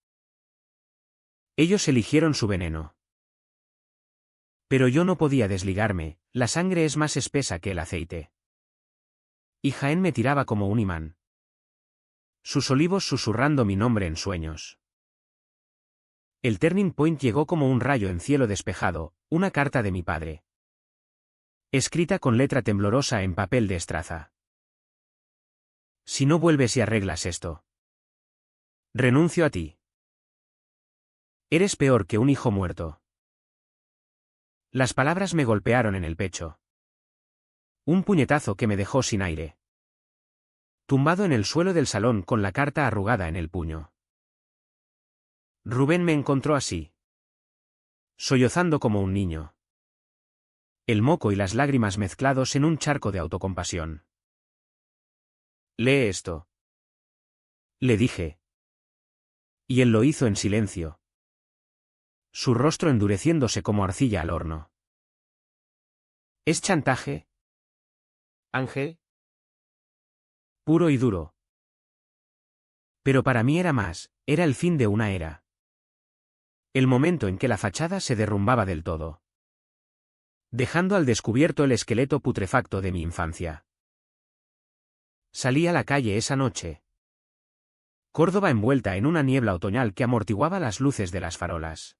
Speaker 1: Ellos eligieron su veneno. Pero yo no podía desligarme, la sangre es más espesa que el aceite. Y Jaén me tiraba como un imán. Sus olivos susurrando mi nombre en sueños. El turning point llegó como un rayo en cielo despejado, una carta de mi padre. Escrita con letra temblorosa en papel de estraza. Si no vuelves y arreglas esto, renuncio a ti. Eres peor que un hijo muerto. Las palabras me golpearon en el pecho. Un puñetazo que me dejó sin aire. Tumbado en el suelo del salón con la carta arrugada en el puño. Rubén me encontró así. Sollozando como un niño. El moco y las lágrimas mezclados en un charco de autocompasión. Lee esto. Le dije. Y él lo hizo en silencio. Su rostro endureciéndose como arcilla al horno. ¿Es chantaje?
Speaker 2: Ángel.
Speaker 1: Puro y duro. Pero para mí era más, era el fin de una era. El momento en que la fachada se derrumbaba del todo. Dejando al descubierto el esqueleto putrefacto de mi infancia. Salí a la calle esa noche. Córdoba envuelta en una niebla otoñal que amortiguaba las luces de las farolas.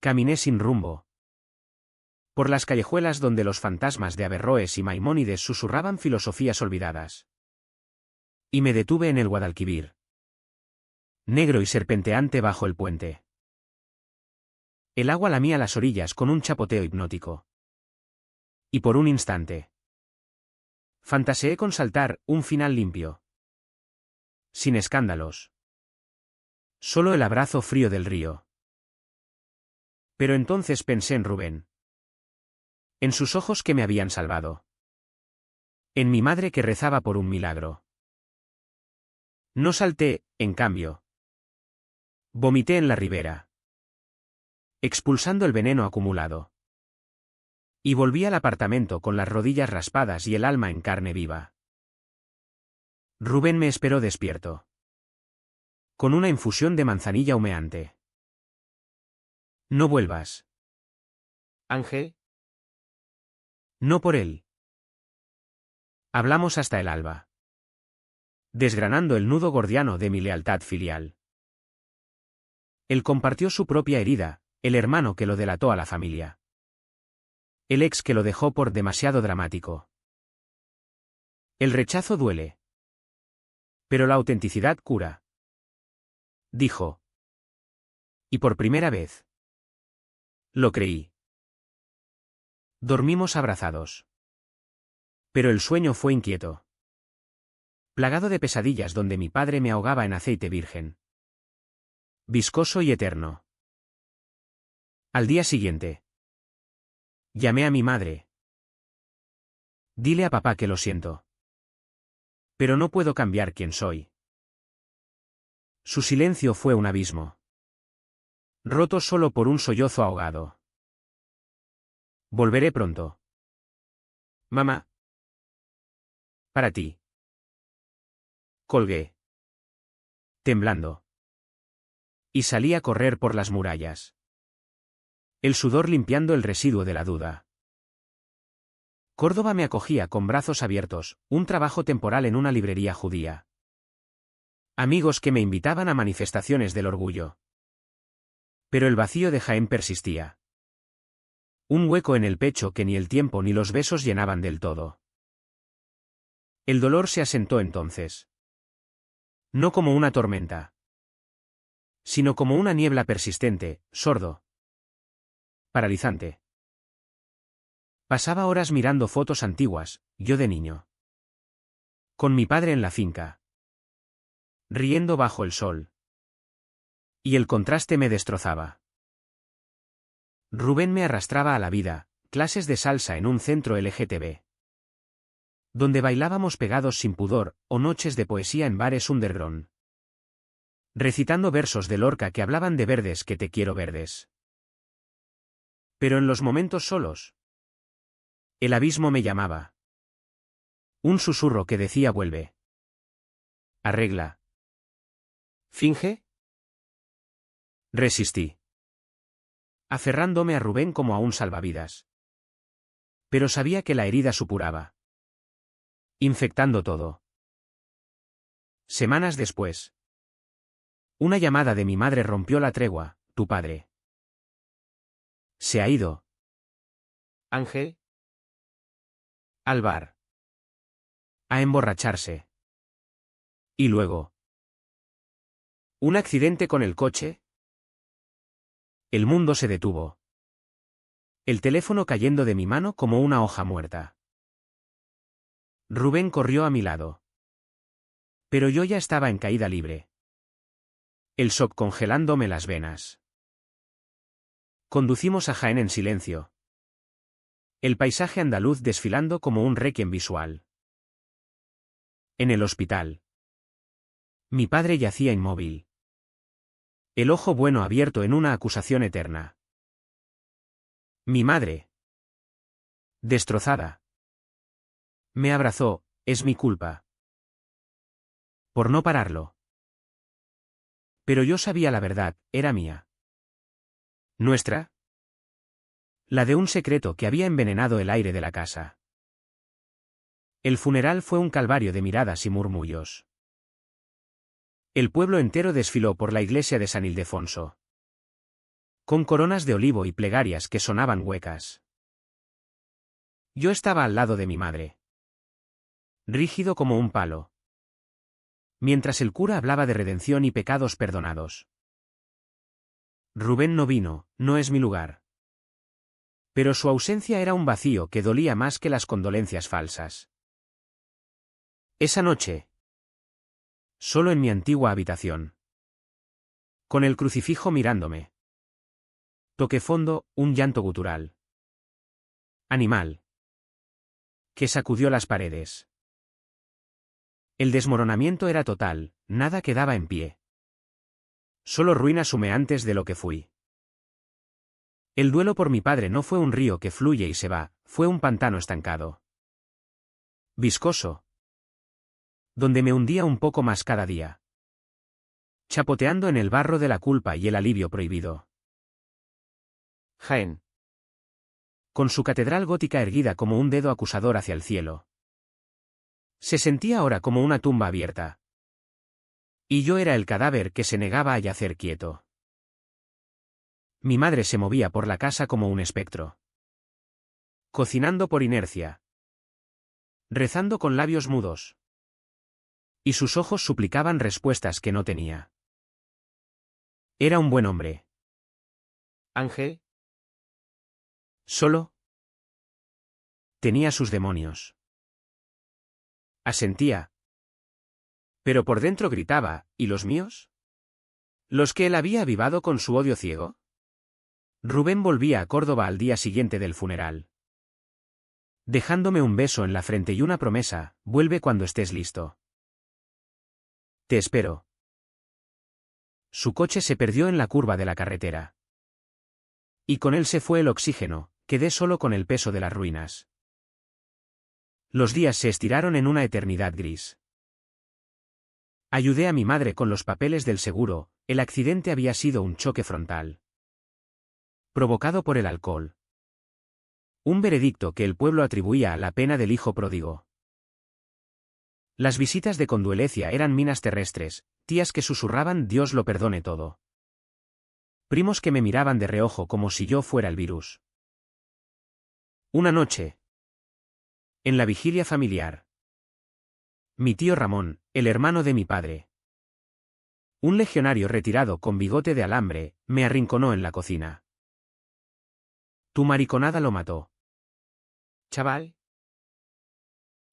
Speaker 1: Caminé sin rumbo. Por las callejuelas donde los fantasmas de Averroes y Maimónides susurraban filosofías olvidadas. Y me detuve en el Guadalquivir. Negro y serpenteante bajo el puente. El agua lamía las orillas con un chapoteo hipnótico. Y por un instante fantaseé con saltar, un final limpio. Sin escándalos. Solo el abrazo frío del río. Pero entonces pensé en Rubén. En sus ojos que me habían salvado. En mi madre que rezaba por un milagro. No salté, en cambio. Vomité en la ribera. Expulsando el veneno acumulado. Y volví al apartamento con las rodillas raspadas y el alma en carne viva. Rubén me esperó despierto. Con una infusión de manzanilla humeante. No vuelvas.
Speaker 2: Ángel.
Speaker 1: No por él. Hablamos hasta el alba. Desgranando el nudo gordiano de mi lealtad filial. Él compartió su propia herida, el hermano que lo delató a la familia. El ex que lo dejó por demasiado dramático. El rechazo duele. Pero la autenticidad cura. Dijo. Y por primera vez. Lo creí. Dormimos abrazados. Pero el sueño fue inquieto. Plagado de pesadillas donde mi padre me ahogaba en aceite virgen. Viscoso y eterno. Al día siguiente. Llamé a mi madre. Dile a papá que lo siento. Pero no puedo cambiar quién soy. Su silencio fue un abismo. Roto solo por un sollozo ahogado. Volveré pronto. Mamá. Para ti. Colgué. Temblando. Y salí a correr por las murallas. El sudor limpiando el residuo de la duda. Córdoba me acogía con brazos abiertos, un trabajo temporal en una librería judía. Amigos que me invitaban a manifestaciones del orgullo. Pero el vacío de Jaén persistía. Un hueco en el pecho que ni el tiempo ni los besos llenaban del todo. El dolor se asentó entonces. No como una tormenta, sino como una niebla persistente, sordo. Paralizante. Pasaba horas mirando fotos antiguas, yo de niño. Con mi padre en la finca. Riendo bajo el sol. Y el contraste me destrozaba. Rubén me arrastraba a la vida, clases de salsa en un centro LGTB. Donde bailábamos pegados sin pudor, o noches de poesía en bares underground. Recitando versos de Lorca que hablaban de verdes que te quiero verdes. Pero en los momentos solos. El abismo me llamaba. Un susurro que decía vuelve. Arregla.
Speaker 2: ¿Finge?
Speaker 1: Resistí. Aferrándome a Rubén como a un salvavidas. Pero sabía que la herida supuraba. Infectando todo. Semanas después. Una llamada de mi madre rompió la tregua, tu padre. Se ha ido.
Speaker 2: Ángel.
Speaker 1: Al bar. A emborracharse. Y luego. ¿Un accidente con el coche? El mundo se detuvo. El teléfono cayendo de mi mano como una hoja muerta. Rubén corrió a mi lado. Pero yo ya estaba en caída libre. El shock congelándome las venas. Conducimos a Jaén en silencio. El paisaje andaluz desfilando como un requiem visual. En el hospital. Mi padre yacía inmóvil. El ojo bueno abierto en una acusación eterna. Mi madre. Destrozada. Me abrazó, es mi culpa. Por no pararlo. Pero yo sabía la verdad, era mía. ¿Nuestra? La de un secreto que había envenenado el aire de la casa. El funeral fue un calvario de miradas y murmullos. El pueblo entero desfiló por la iglesia de San Ildefonso. Con coronas de olivo y plegarias que sonaban huecas. Yo estaba al lado de mi madre. Rígido como un palo. Mientras el cura hablaba de redención y pecados perdonados. Rubén no vino, no es mi lugar. Pero su ausencia era un vacío que dolía más que las condolencias falsas. Esa noche. Solo en mi antigua habitación. Con el crucifijo mirándome. Toqué fondo, un llanto gutural. Animal. Que sacudió las paredes. El desmoronamiento era total, nada quedaba en pie. Solo ruinas humeantes de lo que fui. El duelo por mi padre no fue un río que fluye y se va, fue un pantano estancado. Viscoso. Donde me hundía un poco más cada día. Chapoteando en el barro de la culpa y el alivio prohibido.
Speaker 2: Jaén.
Speaker 1: Con su catedral gótica erguida como un dedo acusador hacia el cielo. Se sentía ahora como una tumba abierta. Y yo era el cadáver que se negaba a yacer quieto. Mi madre se movía por la casa como un espectro. Cocinando por inercia. Rezando con labios mudos. Y sus ojos suplicaban respuestas que no tenía. Era un buen hombre.
Speaker 2: Ángel.
Speaker 1: Solo. Tenía sus demonios. Asentía. Pero por dentro gritaba, ¿y los míos? ¿Los que él había avivado con su odio ciego? Rubén volvía a Córdoba al día siguiente del funeral. Dejándome un beso en la frente y una promesa, vuelve cuando estés listo. Te espero. Su coche se perdió en la curva de la carretera. Y con él se fue el oxígeno, quedé solo con el peso de las ruinas. Los días se estiraron en una eternidad gris. Ayudé a mi madre con los papeles del seguro, el accidente había sido un choque frontal. Provocado por el alcohol. Un veredicto que el pueblo atribuía a la pena del hijo pródigo. Las visitas de conduelecia eran minas terrestres, tías que susurraban Dios lo perdone todo. Primos que me miraban de reojo como si yo fuera el virus. Una noche. En la vigilia familiar. Mi tío Ramón, el hermano de mi padre. Un legionario retirado con bigote de alambre, me arrinconó en la cocina. Tu mariconada lo mató.
Speaker 2: Chaval.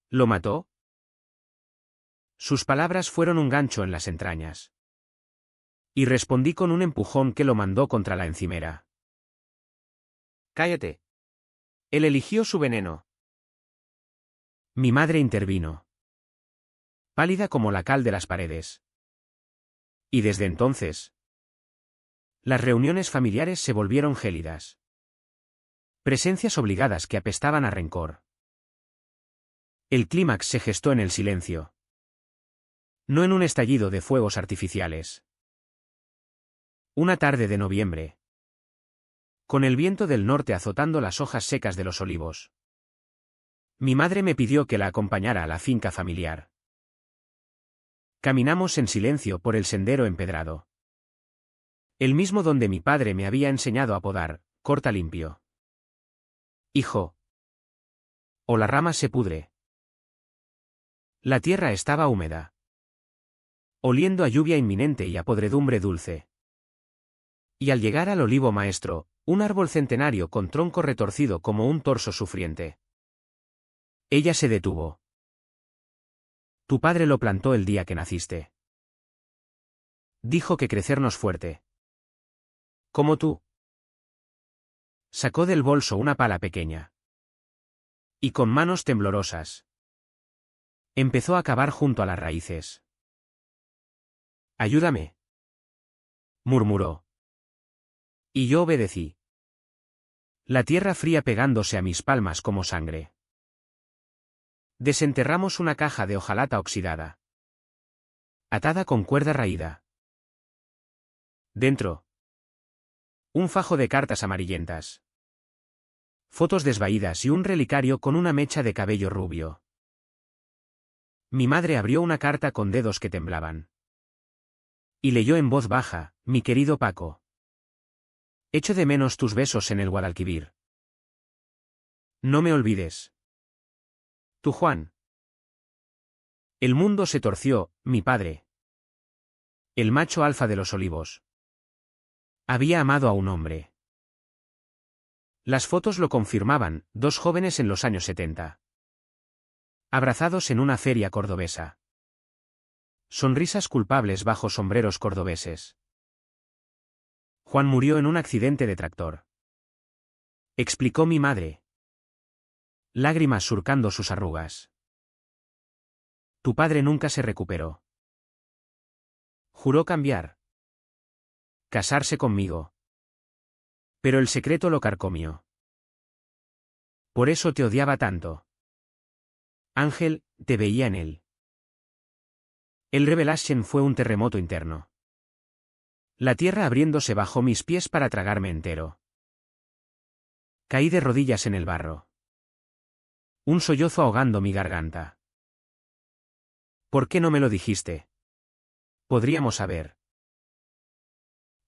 Speaker 1: ¿Lo mató? Sus palabras fueron un gancho en las entrañas. Y respondí con un empujón que lo mandó contra la encimera.
Speaker 2: Cállate. Él eligió su veneno.
Speaker 1: Mi madre intervino. Pálida como la cal de las paredes. Y desde entonces, las reuniones familiares se volvieron gélidas. Presencias obligadas que apestaban a rencor. El clímax se gestó en el silencio. No en un estallido de fuegos artificiales. Una tarde de noviembre. Con el viento del norte azotando las hojas secas de los olivos. Mi madre me pidió que la acompañara a la finca familiar. Caminamos en silencio por el sendero empedrado. El mismo donde mi padre me había enseñado a podar, corta limpio. Hijo. O la rama se pudre. La tierra estaba húmeda. Oliendo a lluvia inminente y a podredumbre dulce. Y al llegar al olivo maestro, un árbol centenario con tronco retorcido como un torso sufriente. Ella se detuvo. Tu padre lo plantó el día que naciste. Dijo que crecernos fuerte. Como tú. Sacó del bolso una pala pequeña. Y con manos temblorosas. Empezó a cavar junto a las raíces. Ayúdame. Murmuró. Y yo obedecí. La tierra fría pegándose a mis palmas como sangre. Desenterramos una caja de hojalata oxidada. Atada con cuerda raída. Dentro. Un fajo de cartas amarillentas. Fotos desvaídas y un relicario con una mecha de cabello rubio. Mi madre abrió una carta con dedos que temblaban. Y leyó en voz baja, mi querido Paco. Echo de menos tus besos en el Guadalquivir. No me olvides. Tu Juan. El mundo se torció, mi padre. El macho alfa de los olivos. Había amado a un hombre. Las fotos lo confirmaban, dos jóvenes en los años 70. Abrazados en una feria cordobesa. Sonrisas culpables bajo sombreros cordobeses. Juan murió en un accidente de tractor. Explicó mi madre. Lágrimas surcando sus arrugas. Tu padre nunca se recuperó. Juró cambiar. Casarse conmigo. Pero el secreto lo carcomió. Por eso te odiaba tanto. Ángel, te veía en él. El Revelation fue un terremoto interno. La tierra abriéndose bajo mis pies para tragarme entero. Caí de rodillas en el barro. Un sollozo ahogando mi garganta. ¿Por qué no me lo dijiste? Podríamos saber.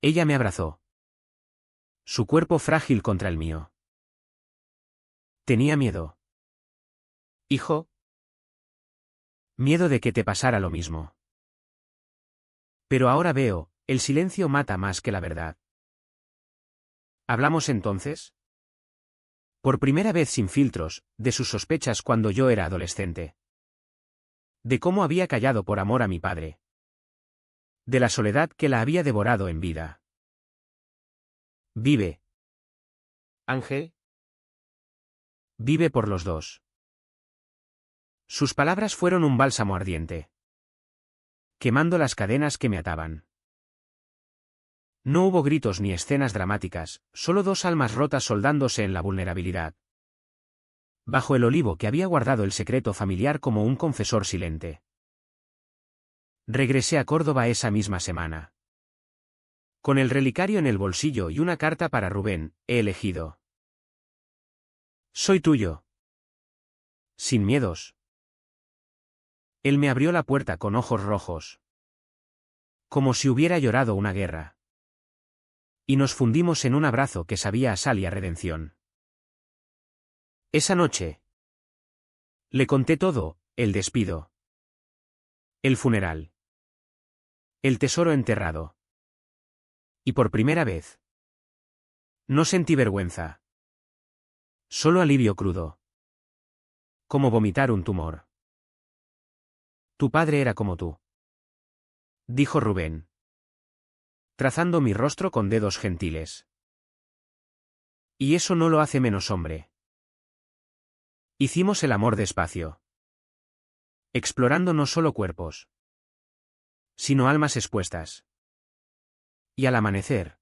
Speaker 1: Ella me abrazó. Su cuerpo frágil contra el mío. Tenía miedo. Hijo. Miedo de que te pasara lo mismo. Pero ahora veo, el silencio mata más que la verdad. ¿Hablamos entonces? Por primera vez sin filtros, de sus sospechas cuando yo era adolescente. De cómo había callado por amor a mi padre. De la soledad que la había devorado en vida. Vive.
Speaker 2: Ángel.
Speaker 1: Vive por los dos. Sus palabras fueron un bálsamo ardiente. Quemando las cadenas que me ataban. No hubo gritos ni escenas dramáticas, solo dos almas rotas soldándose en la vulnerabilidad. Bajo el olivo que había guardado el secreto familiar como un confesor silente. Regresé a Córdoba esa misma semana. Con el relicario en el bolsillo y una carta para Rubén, he elegido. Soy tuyo. Sin miedos. Él me abrió la puerta con ojos rojos. Como si hubiera llorado una guerra. Y nos fundimos en un abrazo que sabía a sal y a redención. Esa noche. Le conté todo, el despido. El funeral. El tesoro enterrado. Y por primera vez. No sentí vergüenza. Solo alivio crudo. Como vomitar un tumor. Tu padre era como tú. Dijo Rubén. trazando mi rostro con dedos gentiles. Y eso no lo hace menos hombre. Hicimos el amor despacio, explorando no solo cuerpos, sino almas expuestas. Y al amanecer,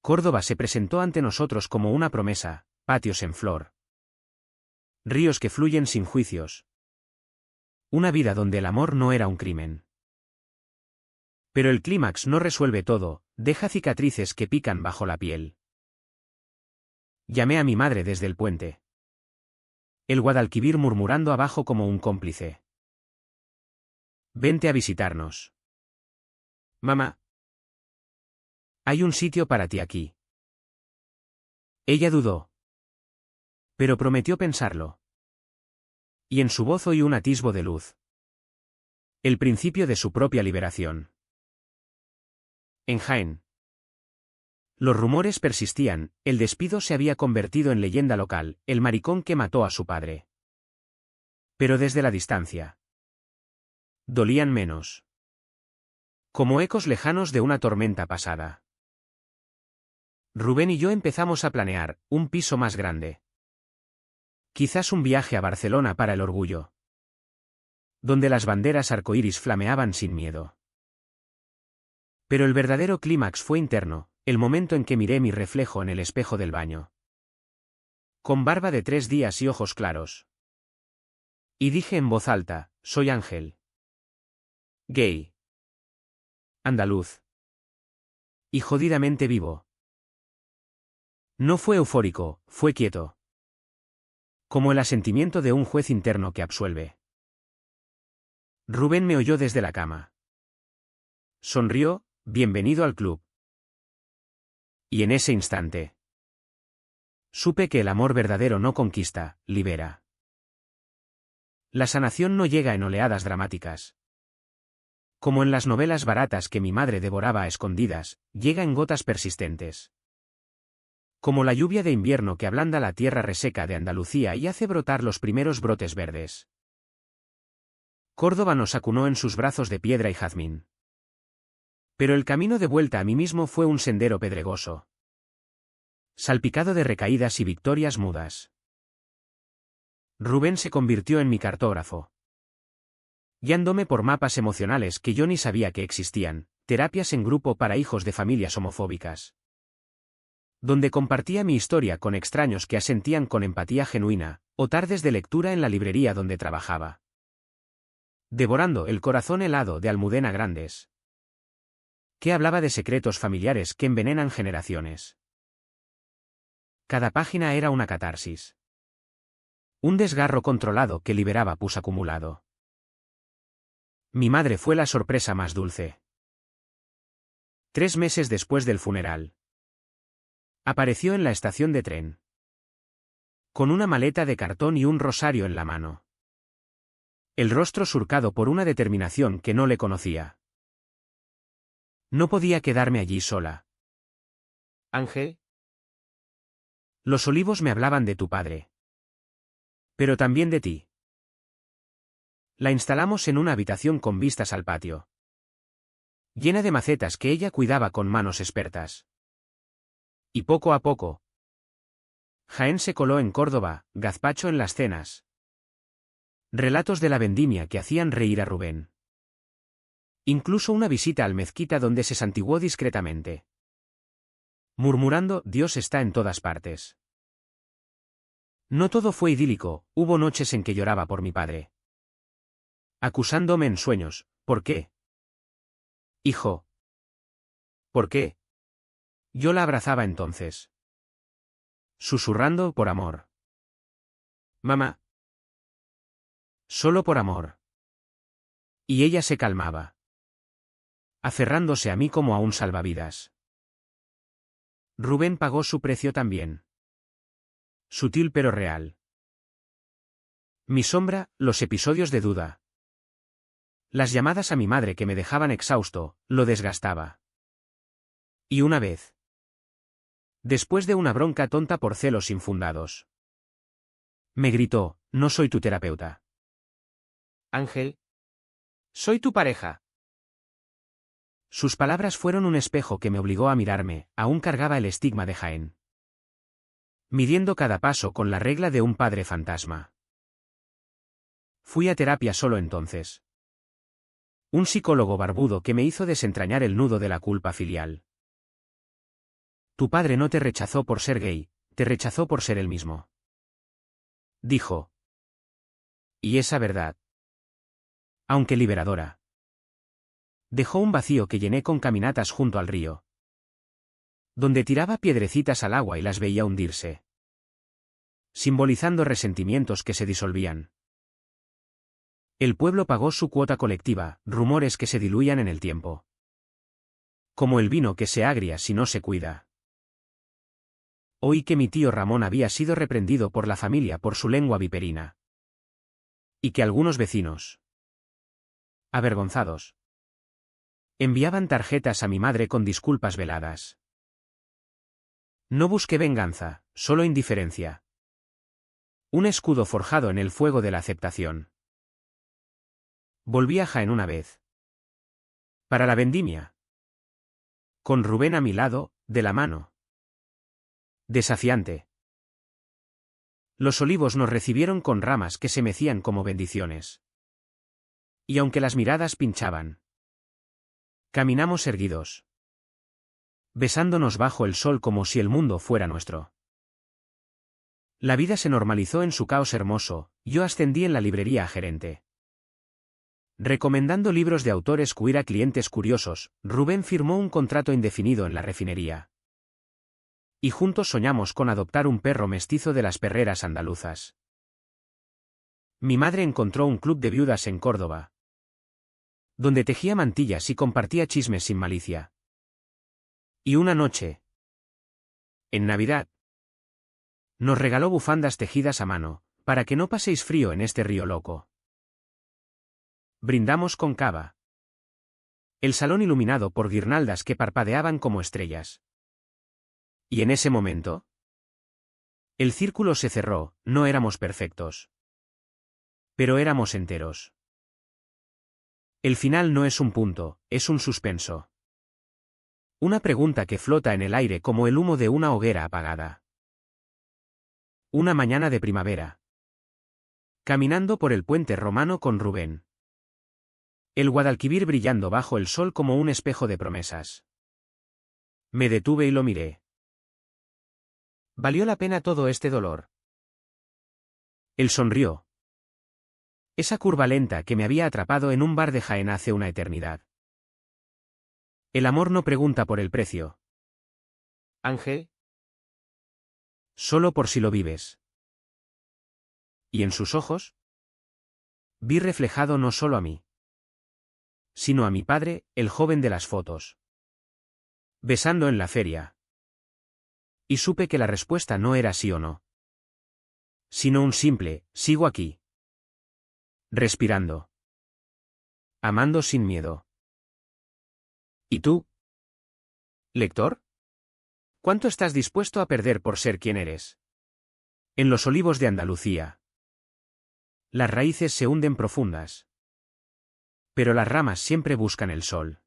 Speaker 1: Córdoba se presentó ante nosotros como una promesa, patios en flor, ríos que fluyen sin juicios. Una vida donde el amor no era un crimen. Pero el clímax no resuelve todo, deja cicatrices que pican bajo la piel. Llamé a mi madre desde el puente. El Guadalquivir murmurando abajo como un cómplice. Vente a visitarnos. Mamá. Hay un sitio para ti aquí. Ella dudó. Pero prometió pensarlo. Y en su voz oí un atisbo de luz. El principio de su propia liberación. En Jaén. Los rumores persistían, el despido se había convertido en leyenda local, el maricón que mató a su padre. Pero desde la distancia. Dolían menos. Como ecos lejanos de una tormenta pasada. Rubén y yo empezamos a planear, un piso más grande. Quizás un viaje a Barcelona para el orgullo. Donde las banderas arcoíris flameaban sin miedo. Pero el verdadero clímax fue interno, el momento en que miré mi reflejo en el espejo del baño. Con barba de 3 días y ojos claros. Y dije en voz alta, soy Ángel. Gay. Andaluz. Y jodidamente vivo. No fue eufórico, fue quieto. Como el asentimiento de un juez interno que absuelve. Rubén me oyó desde la cama. Sonrió, bienvenido al club. Y en ese instante, supe que el amor verdadero no conquista, libera. La sanación no llega en oleadas dramáticas. Como en las novelas baratas que mi madre devoraba a escondidas, llega en gotas persistentes. Como la lluvia de invierno que ablanda la tierra reseca de Andalucía y hace brotar los primeros brotes verdes. Córdoba nos acunó en sus brazos de piedra y jazmín. Pero el camino de vuelta a mí mismo fue un sendero pedregoso. Salpicado de recaídas y victorias mudas. Rubén se convirtió en mi cartógrafo. Guiándome por mapas emocionales que yo ni sabía que existían, terapias en grupo para hijos de familias homofóbicas. Donde compartía mi historia con extraños que asentían con empatía genuina, o tardes de lectura en la librería donde trabajaba. Devorando el corazón helado de Almudena Grandes. Que hablaba de secretos familiares que envenenan generaciones. Cada página era una catarsis. Un desgarro controlado que liberaba pus acumulado. Mi madre fue la sorpresa más dulce. 3 meses después del funeral. Apareció en la estación de tren. Con una maleta de cartón y un rosario en la mano. El rostro surcado por una determinación que no le conocía. No podía quedarme allí sola.
Speaker 2: Ángel.
Speaker 1: Los olivos me hablaban de tu padre. Pero también de ti. La instalamos en una habitación con vistas al patio. Llena de macetas que ella cuidaba con manos expertas. Y poco a poco. Jaén se coló en Córdoba, gazpacho en las cenas. Relatos de la vendimia que hacían reír a Rubén. Incluso una visita al mezquita donde se santiguó discretamente. Murmurando, Dios está en todas partes. No todo fue idílico, hubo noches en que lloraba por mi padre. Acusándome en sueños, ¿por qué? Hijo. ¿Por qué? Yo la abrazaba entonces. Susurrando por amor. Mamá. Solo por amor. Y ella se calmaba. Aferrándose a mí como a un salvavidas. Rubén pagó su precio también. Sutil pero real. Mi sombra, los episodios de duda. Las llamadas a mi madre que me dejaban exhausto, lo desgastaba. Y una vez. Después de una bronca tonta por celos infundados. Me gritó, no soy tu terapeuta.
Speaker 2: Ángel. Soy tu pareja.
Speaker 1: Sus palabras fueron un espejo que me obligó a mirarme, aún cargaba el estigma de Jaén. Midiendo cada paso con la regla de un padre fantasma. Fui a terapia solo entonces. Un psicólogo barbudo que me hizo desentrañar el nudo de la culpa filial. Tu padre no te rechazó por ser gay, te rechazó por ser él mismo. Dijo. Y esa verdad, aunque liberadora, dejó un vacío que llené con caminatas junto al río, donde tiraba piedrecitas al agua y las veía hundirse, simbolizando resentimientos que se disolvían. El pueblo pagó su cuota colectiva, rumores que se diluían en el tiempo. Como el vino que se agria si no se cuida. Oí que mi tío Ramón había sido reprendido por la familia por su lengua viperina. Y que algunos vecinos, avergonzados, enviaban tarjetas a mi madre con disculpas veladas. No busqué venganza, solo indiferencia. Un escudo forjado en el fuego de la aceptación. Volví a Jaén una vez. Para la vendimia. Con Rubén a mi lado, de la mano. Desafiante. Los olivos nos recibieron con ramas que se mecían como bendiciones. Y aunque las miradas pinchaban, caminamos erguidos, besándonos bajo el sol como si el mundo fuera nuestro. La vida se normalizó en su caos hermoso, yo ascendí en la librería a gerente. Recomendando libros de autores queer a clientes curiosos, Rubén firmó un contrato indefinido en la refinería. Y juntos soñamos con adoptar un perro mestizo de las perreras andaluzas. Mi madre encontró un club de viudas en Córdoba, donde tejía mantillas y compartía chismes sin malicia. Y una noche, en Navidad, nos regaló bufandas tejidas a mano, para que no paséis frío en este río loco. Brindamos con cava. El salón iluminado por guirnaldas que parpadeaban como estrellas. Y en ese momento, el círculo se cerró, no éramos perfectos. Pero éramos enteros. El final no es un punto, es un suspenso. Una pregunta que flota en el aire como el humo de una hoguera apagada. Una mañana de primavera. Caminando por el puente romano con Rubén. El Guadalquivir brillando bajo el sol como un espejo de promesas. Me detuve y lo miré. ¿Valió la pena todo este dolor? Él sonrió. Esa curva lenta que me había atrapado en un bar de Jaén hace una eternidad. El amor no pregunta por el precio.
Speaker 2: Ángel.
Speaker 1: Solo por si lo vives. Y en sus ojos, vi reflejado no solo a mí, sino a mi padre, el joven de las fotos. Besando en la feria. Y supe que la respuesta no era sí o no, sino un simple, sigo aquí. Respirando. Amando sin miedo. ¿Y tú? ¿Lector? ¿Cuánto estás dispuesto a perder por ser quien eres? En los olivos de Andalucía. Las raíces se hunden profundas. Pero las ramas siempre buscan el sol.